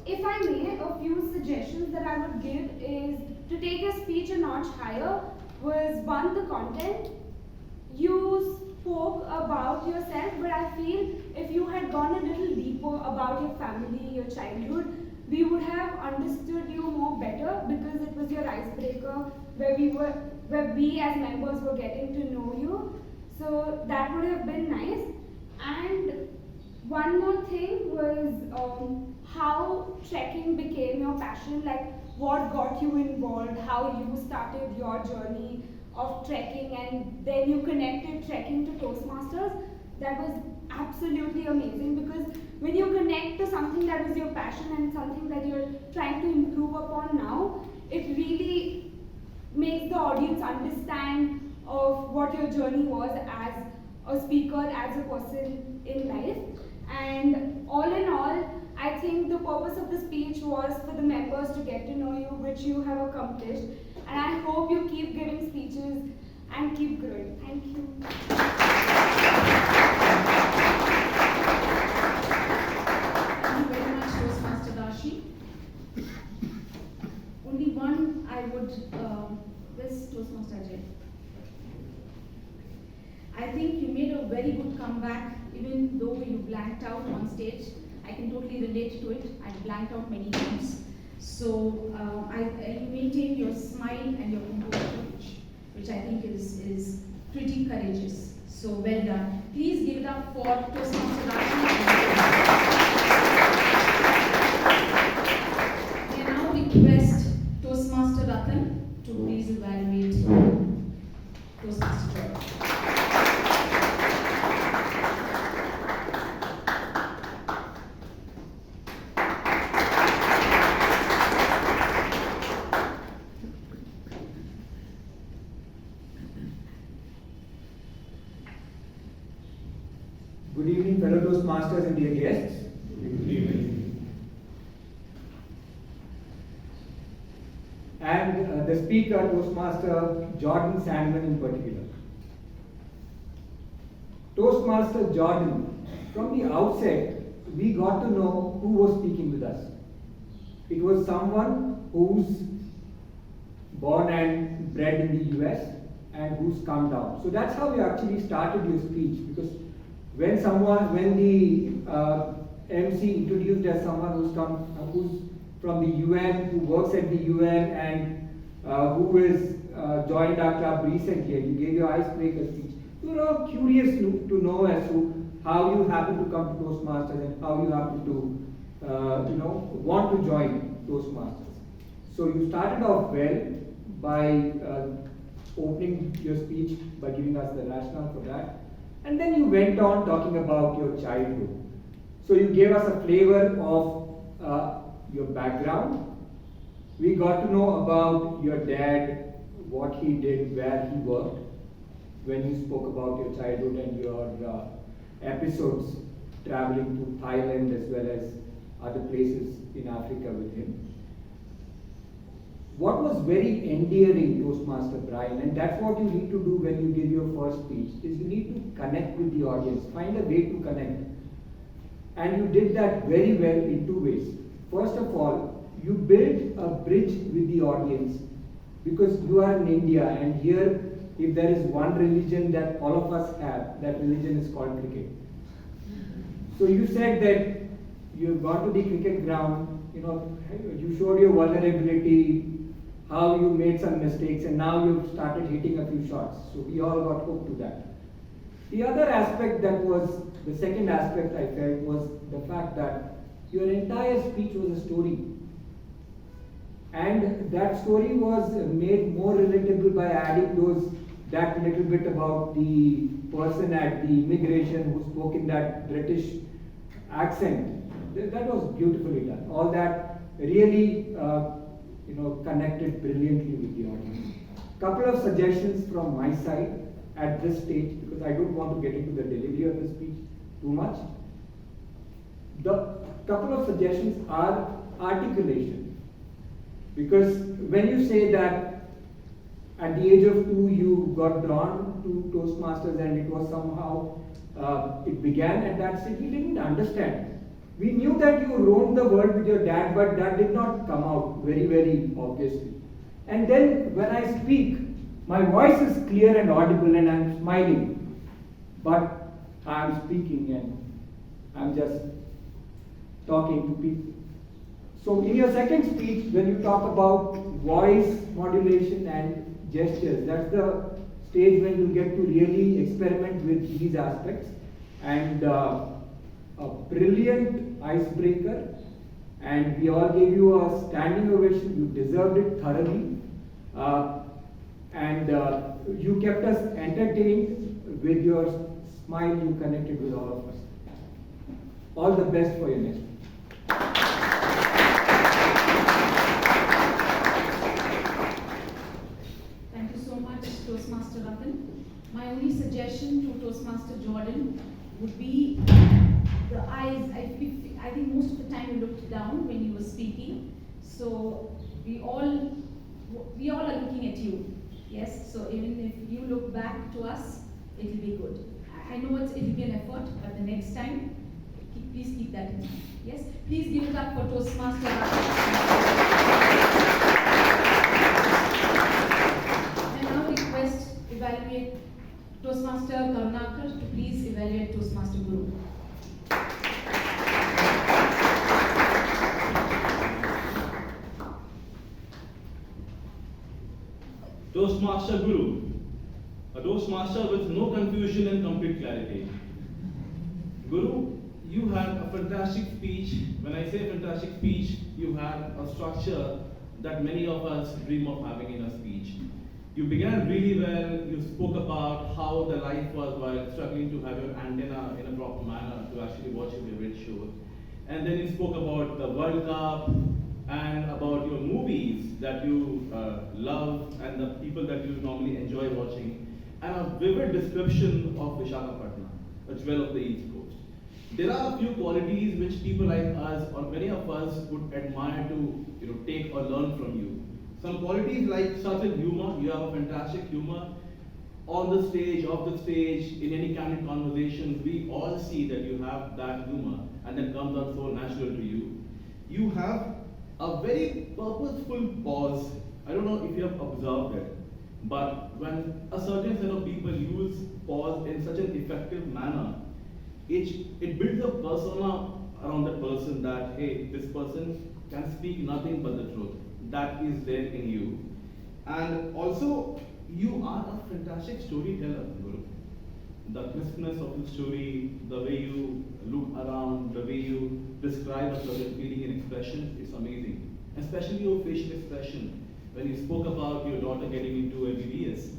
if I may, a few suggestions that I would give is to take your speech a notch higher was 1, the content. You spoke about yourself, but I feel if you had gone a little deeper about your family, your childhood, we would have understood you more better because it was your icebreaker where we as members were getting to know you. So that would have been nice. And one more thing was how trekking became your passion, like what got you involved, how you started your journey of trekking and then you connected trekking to Toastmasters. that was absolutely amazing, because when you connect to something that was your passion and something that you're trying to improve upon now, it really makes the audience understand of what your journey was as a speaker, as a person in life. And all in all, I think the purpose of the speech was for the members to get to know you, which you have accomplished. And I hope you keep giving speeches and keep growing. Thank you. Thank you very much, Toastmaster Dashi. Only one I would, this Toastmaster Ajay. I think you made a very good comeback, even though you blanked out on stage. I can totally relate to it. I blanked out many times. So you maintain your smile and your composure, which I think is pretty courageous. So well done. Please give it up for Toastmaster Dashi. We now request Toastmaster Ratan to please evaluate Toastmaster George. Good evening, fellow Toastmasters and dear guests. Good evening. And the speaker, Toastmaster Jordan Sandman in particular. Toastmaster Jordan, from the outset, we got to know who was speaking with us. It was someone who's born and bred in the US and who's come down. So that's how we actually started your speech, because when the MC introduced as someone who's from the UN, who works at the UN, and who is joined our club recently, and you gave your icebreaker speech, we were all curious to know as to how you happen to come to Toastmasters and how you happen to want to join Toastmasters. So you started off well by opening your speech by giving us the rationale for that. And then you went on talking about your childhood. So you gave us a flavor of your background. We got to know about your dad, what he did, where he worked, when you spoke about your childhood and your episodes traveling to Thailand as well as other places in Africa with him. What was very endearing, Toastmaster Brian, and that's what you need to do when you give your first speech, is you need to connect with the audience, find a way to connect. And you did that very well in two ways. First of all, you built a bridge with the audience, because you are in India, and here, if there is one religion that all of us have, that religion is called cricket. So you said that you've gone to the cricket ground, you showed your vulnerability, how you made some mistakes, and now you've started hitting a few shots. So we all got hooked to that. The other aspect the second aspect I felt was the fact that your entire speech was a story. And that story was made more relatable by adding that little bit about the person at the immigration who spoke in that British accent. That was beautifully done. All that really connected brilliantly with the audience. Couple of suggestions from my side at this stage, because I don't want to get into the delivery of the speech too much. The couple of suggestions are articulation. Because when you say that at the age of 2 you got drawn to Toastmasters and it was somehow, it began at that stage, we didn't understand. We knew that you roamed the world with your dad, but that did not come out very, very obviously. And then when I speak, my voice is clear and audible and I'm smiling. But I'm speaking and I'm just talking to people. So in your second speech, when you talk about voice modulation and gestures, that's the stage when you get to really experiment with these aspects. And a brilliant icebreaker, and we all gave you a standing ovation. You deserved it thoroughly, and you kept us entertained with your smile you connected with all of us. All the best for your next. Thank you so much, Toastmaster Ratan. My only suggestion to Toastmaster Jordan would be the eyes. I think most of the time you looked down when you were speaking. So we all are looking at you. Yes. So even if you look back to us, it will be good. I know it will be an effort, but the next time, please keep that in mind. Yes. Please give it up for Toastmaster Ratan. I now request evaluate Toastmaster Karunakar to please evaluate Toastmaster Guru. Toastmaster Guru, a Toastmaster with no confusion and complete clarity. Guru, you had a fantastic speech. When I say fantastic speech, you had a structure that many of us dream of having in a speech. You began really well. You spoke about how the life was while struggling to have your antenna in a proper manner to actually watch your favorite show. And then you spoke about the World Cup and about your movies that you love and the people that you normally enjoy watching, and a vivid description of Visakhapatnam, a jewel of the East Coast. There are a few qualities which people like us or many of us would admire to take or learn from you. Some qualities like subtle humor. You have a fantastic humor on the stage, off the stage, in any candid conversations. We all see that you have that humor, and that comes out so natural to you. You have a very purposeful pause. I don't know if you have observed it, but when a certain set of people use pause in such an effective manner, it builds a persona around that person that, hey, this person can speak nothing but the truth. That is there in you. And also, you are a fantastic storyteller, Guru. The crispness of the story, the way you look around, the way you describe a certain feeling and expression, it's amazing. Especially your facial expression. When you spoke about your daughter getting into MBBS,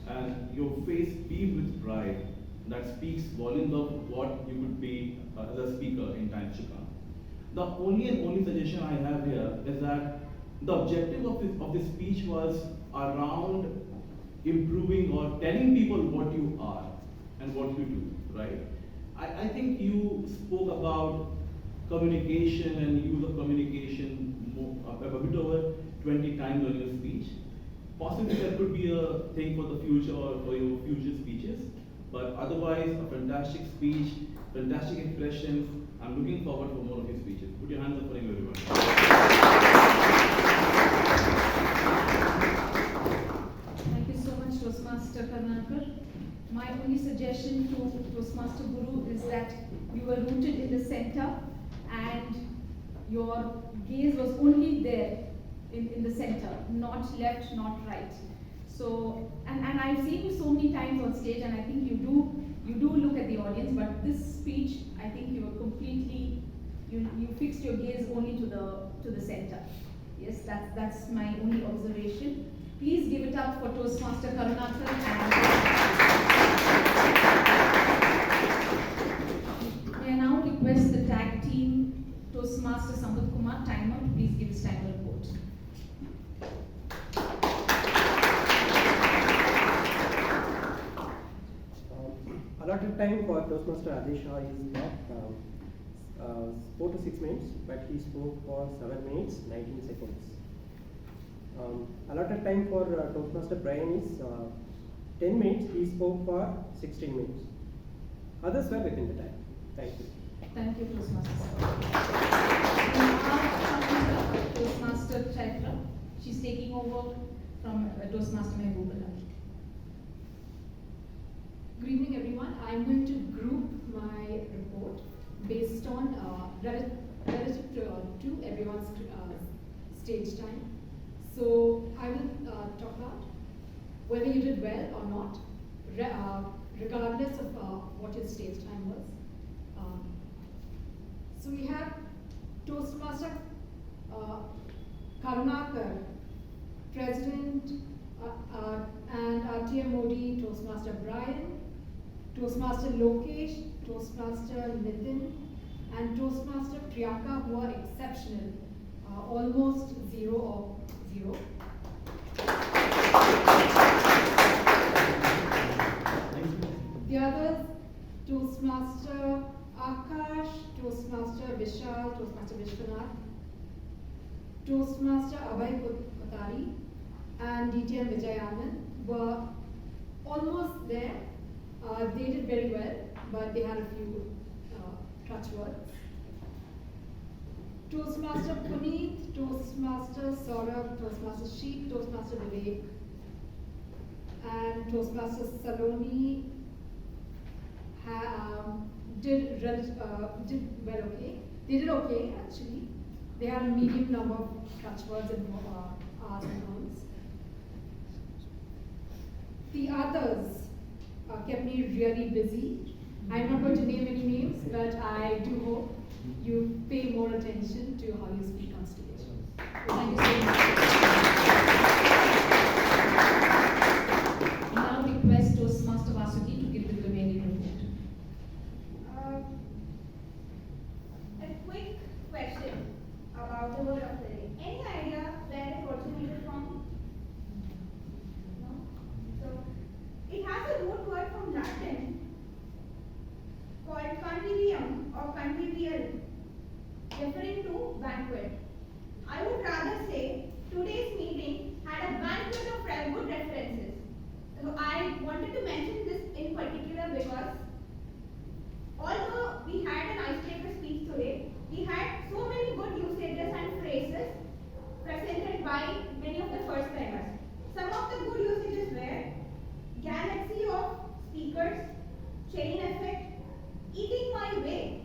and your face beamed with pride, that speaks volumes of what you could be as a speaker in times to come. The only suggestion I have here is that the objective of this speech was around improving or telling people what you are and what you do, right? I think you spoke about communication and use of communication a bit over 20 times on your speech. Possibly that could be a thing for the future or for your future speeches, but otherwise a fantastic speech, fantastic expressions. I'm looking forward for more of your speeches. Put your hands up for him, everyone. Thank you so much, Toastmaster Karnakar. My only suggestion to Toastmaster Guru is that you were rooted in the center and your gaze was only there in the center, not left, not right. So, and I've seen you so many times on stage, and I think you do look at the audience, but this speech, I think you were completely, you fixed your gaze only to the center. Yes, that's my only observation. Please give it up for Toastmaster Karunakar. May I now request the tag team, Toastmaster Sambat Kumar, timer, to please give his timer report. Allotted time for Toastmaster Adi Shah is not 4 to 6 minutes, but he spoke for 7 minutes, 19 seconds. Allotted time for Toastmaster Brian is 10 minutes, he spoke for 16 minutes. Others were within the time. Thank you. Thank you, Toastmaster. Toastmaster Chaitra, she's taking over from Toastmaster Mehbooba. Good evening, everyone. I'm going to group my report based on relative to everyone's stage time. So I will talk about whether you did well or not, regardless of what your stage time was. So we have Toastmaster Karunakar, President and RTM Modi, Toastmaster Brian, Toastmaster Lokesh, Toastmaster Nitin, and Toastmaster Priyaka, who are exceptional, almost 0 or 0. The others, Toastmaster Akash, Toastmaster Vishal, Toastmaster Vishwanath, Toastmaster Abhay Kotari, and DTM Vijayanand were almost there. They did very well, but they had a few touch words. Toastmaster Puneet, Toastmaster Saurabh, Toastmaster Sheep, Toastmaster Vivek, and Toastmaster Saloni did well okay. They did okay actually. They had a medium number of touch words and R's and N's. The others kept me really busy. I'm not going to name any names, but I do hope you pay more attention to how you speak on stage. Thank you so much. I now request Toastmaster Vasuki to give the remaining report. A quick question about the word of the day. Any idea where it originated from? No? So, it has a root word from Latin called convivium or convivial, referring to banquet. I would rather say today's meeting had a banquet of good references. So I wanted to mention this in particular because although we had an icebreaker speech today, we had so many good usages and phrases presented by many of the first timers. Some of the good usages were galaxy of speakers, chain effect, eating my way.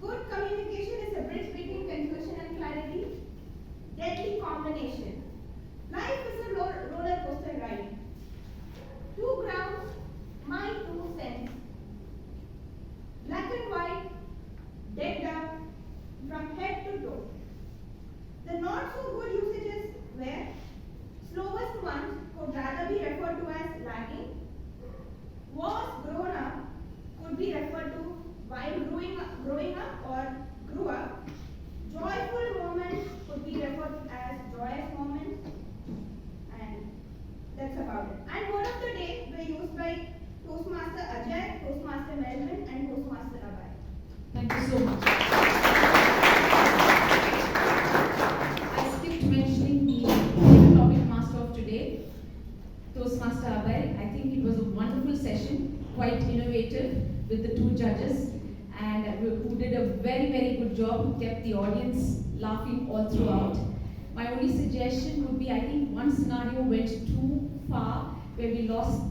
Good communication is a bridge between confusion and clarity. Deadly combination. Life is a roller coaster ride. 2 grams, my 2 cents. Black and white, dead down, from head to toe. The not so good usages were slowest ones could rather be referred to as lagging. Was grown up could be referred to while growing up or grew up. Joyful moments could be referred as joyous moments. And that's about it. And word of the day were used by Toastmaster Ajay, Toastmaster Melvin, and Toastmaster Abhay. Thank you so much. I skipped mentioning the topic master of today, Toastmaster Abhay. I think it was a wonderful session, quite innovative with the 2 judges, and who did a very, very good job, who kept the audience laughing all throughout. My only suggestion would be, I think one scenario went too far, where we lost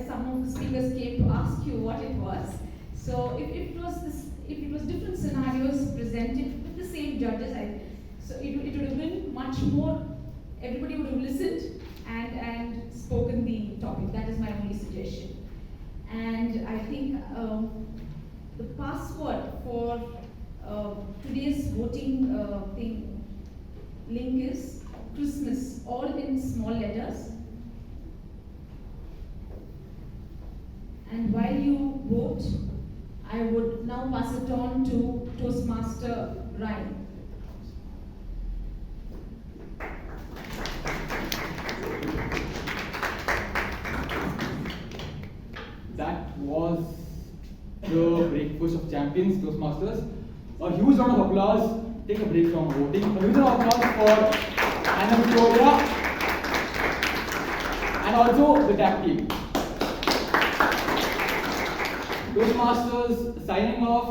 some of the speakers came to ask you what it was. So if it was different scenarios presented with the same judges, so it would have been much more, everybody would have listened and spoken the topic. That is my only suggestion. And I think the password for today's voting link is Christmas, all in small letters. And while you vote, I would now pass it on to Toastmaster Ryan. That was the breakfast of champions, Toastmasters. A huge round of applause. Take a break from voting. A huge round of applause for Anna Victoria and also the tag team. Toastmasters signing off.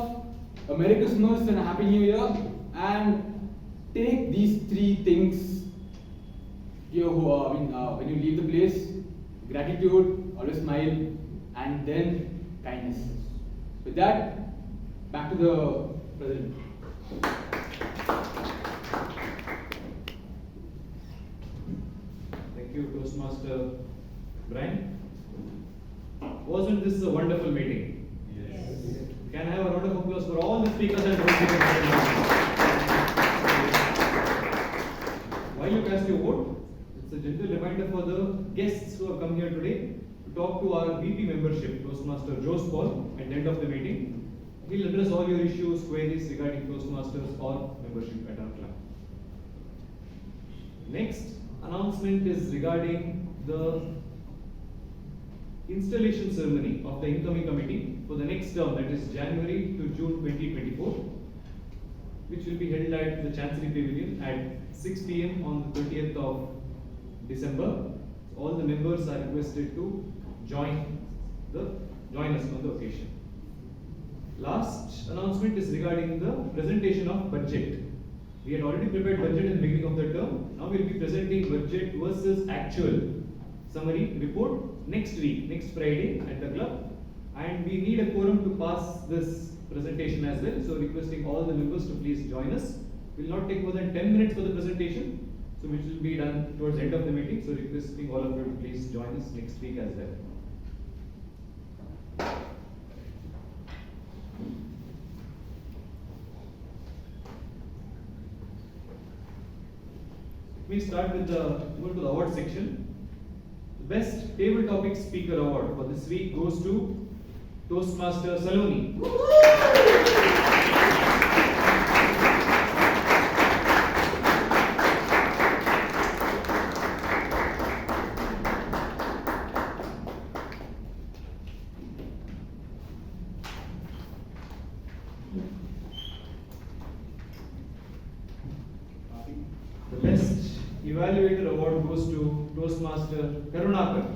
A Merry Christmas and a Happy New Year. And take these 3 things when you leave the place: gratitude, always smile, and then kindness. With that, back to the president. Thank you, Toastmaster Brian. Wasn't this a wonderful meeting? Yes. Can I have a round of applause for all the speakers and co-speakers? While you cast your vote, it's a gentle reminder for the guests who have come here today to talk to our VP membership, Toastmaster Jose Paul, at the end of the meeting. He'll address all your issues, queries regarding Toastmasters or membership at our club. Next announcement is regarding the installation ceremony of the incoming committee for the next term, that is January to June 2024, which will be held at the Chancery Pavilion at 6 p.m. on the 20th of December. All the members are requested to join us on the occasion. Last announcement is regarding the presentation of budget. We had already prepared budget in the beginning of the term. Now we will be presenting budget versus actual summary report next week, next Friday at the club. And we need a quorum to pass this presentation as well. So requesting all the members to please join us. It will not take more than 10 minutes for the presentation. So which will be done towards the end of the meeting. So requesting all of you to please join us next week as well. We start with go to the award section. The best table topic speaker award for this week goes to Toastmaster Saloni. The best evaluator award goes to Toastmaster Karunakar.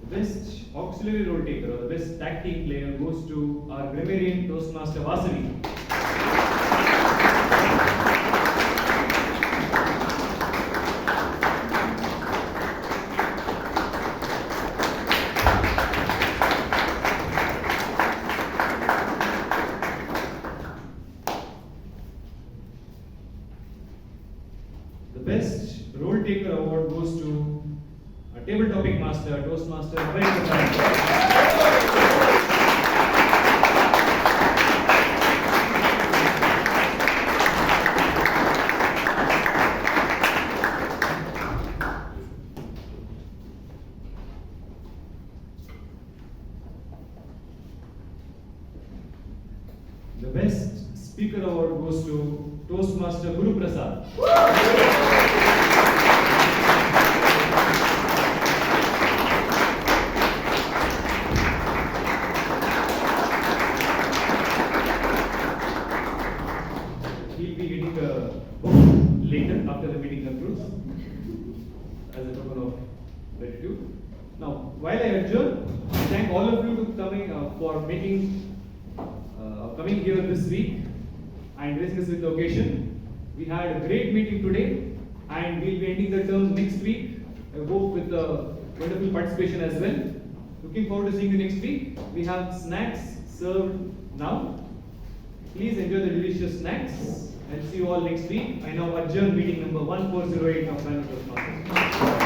The best auxiliary role taker or the best tag team player goes to our grammarian Toastmaster Vasavi. The best role taker award goes to a table topic master, Toastmaster The best speaker award goes to Toastmaster Guru Prasad. He'll be getting a book later after the meeting concludes as a token of gratitude. Now, while I adjourn, I thank all of you to coming here this week and gracing us with the occasion. We had a great meeting today and we'll be ending the term next week. I hope with wonderful participation as well. Looking forward to seeing you next week. We have snacks served now. Please enjoy the delicious snacks and see you all next week. I now adjourn meeting number 1408 of Bangalore Toastmasters.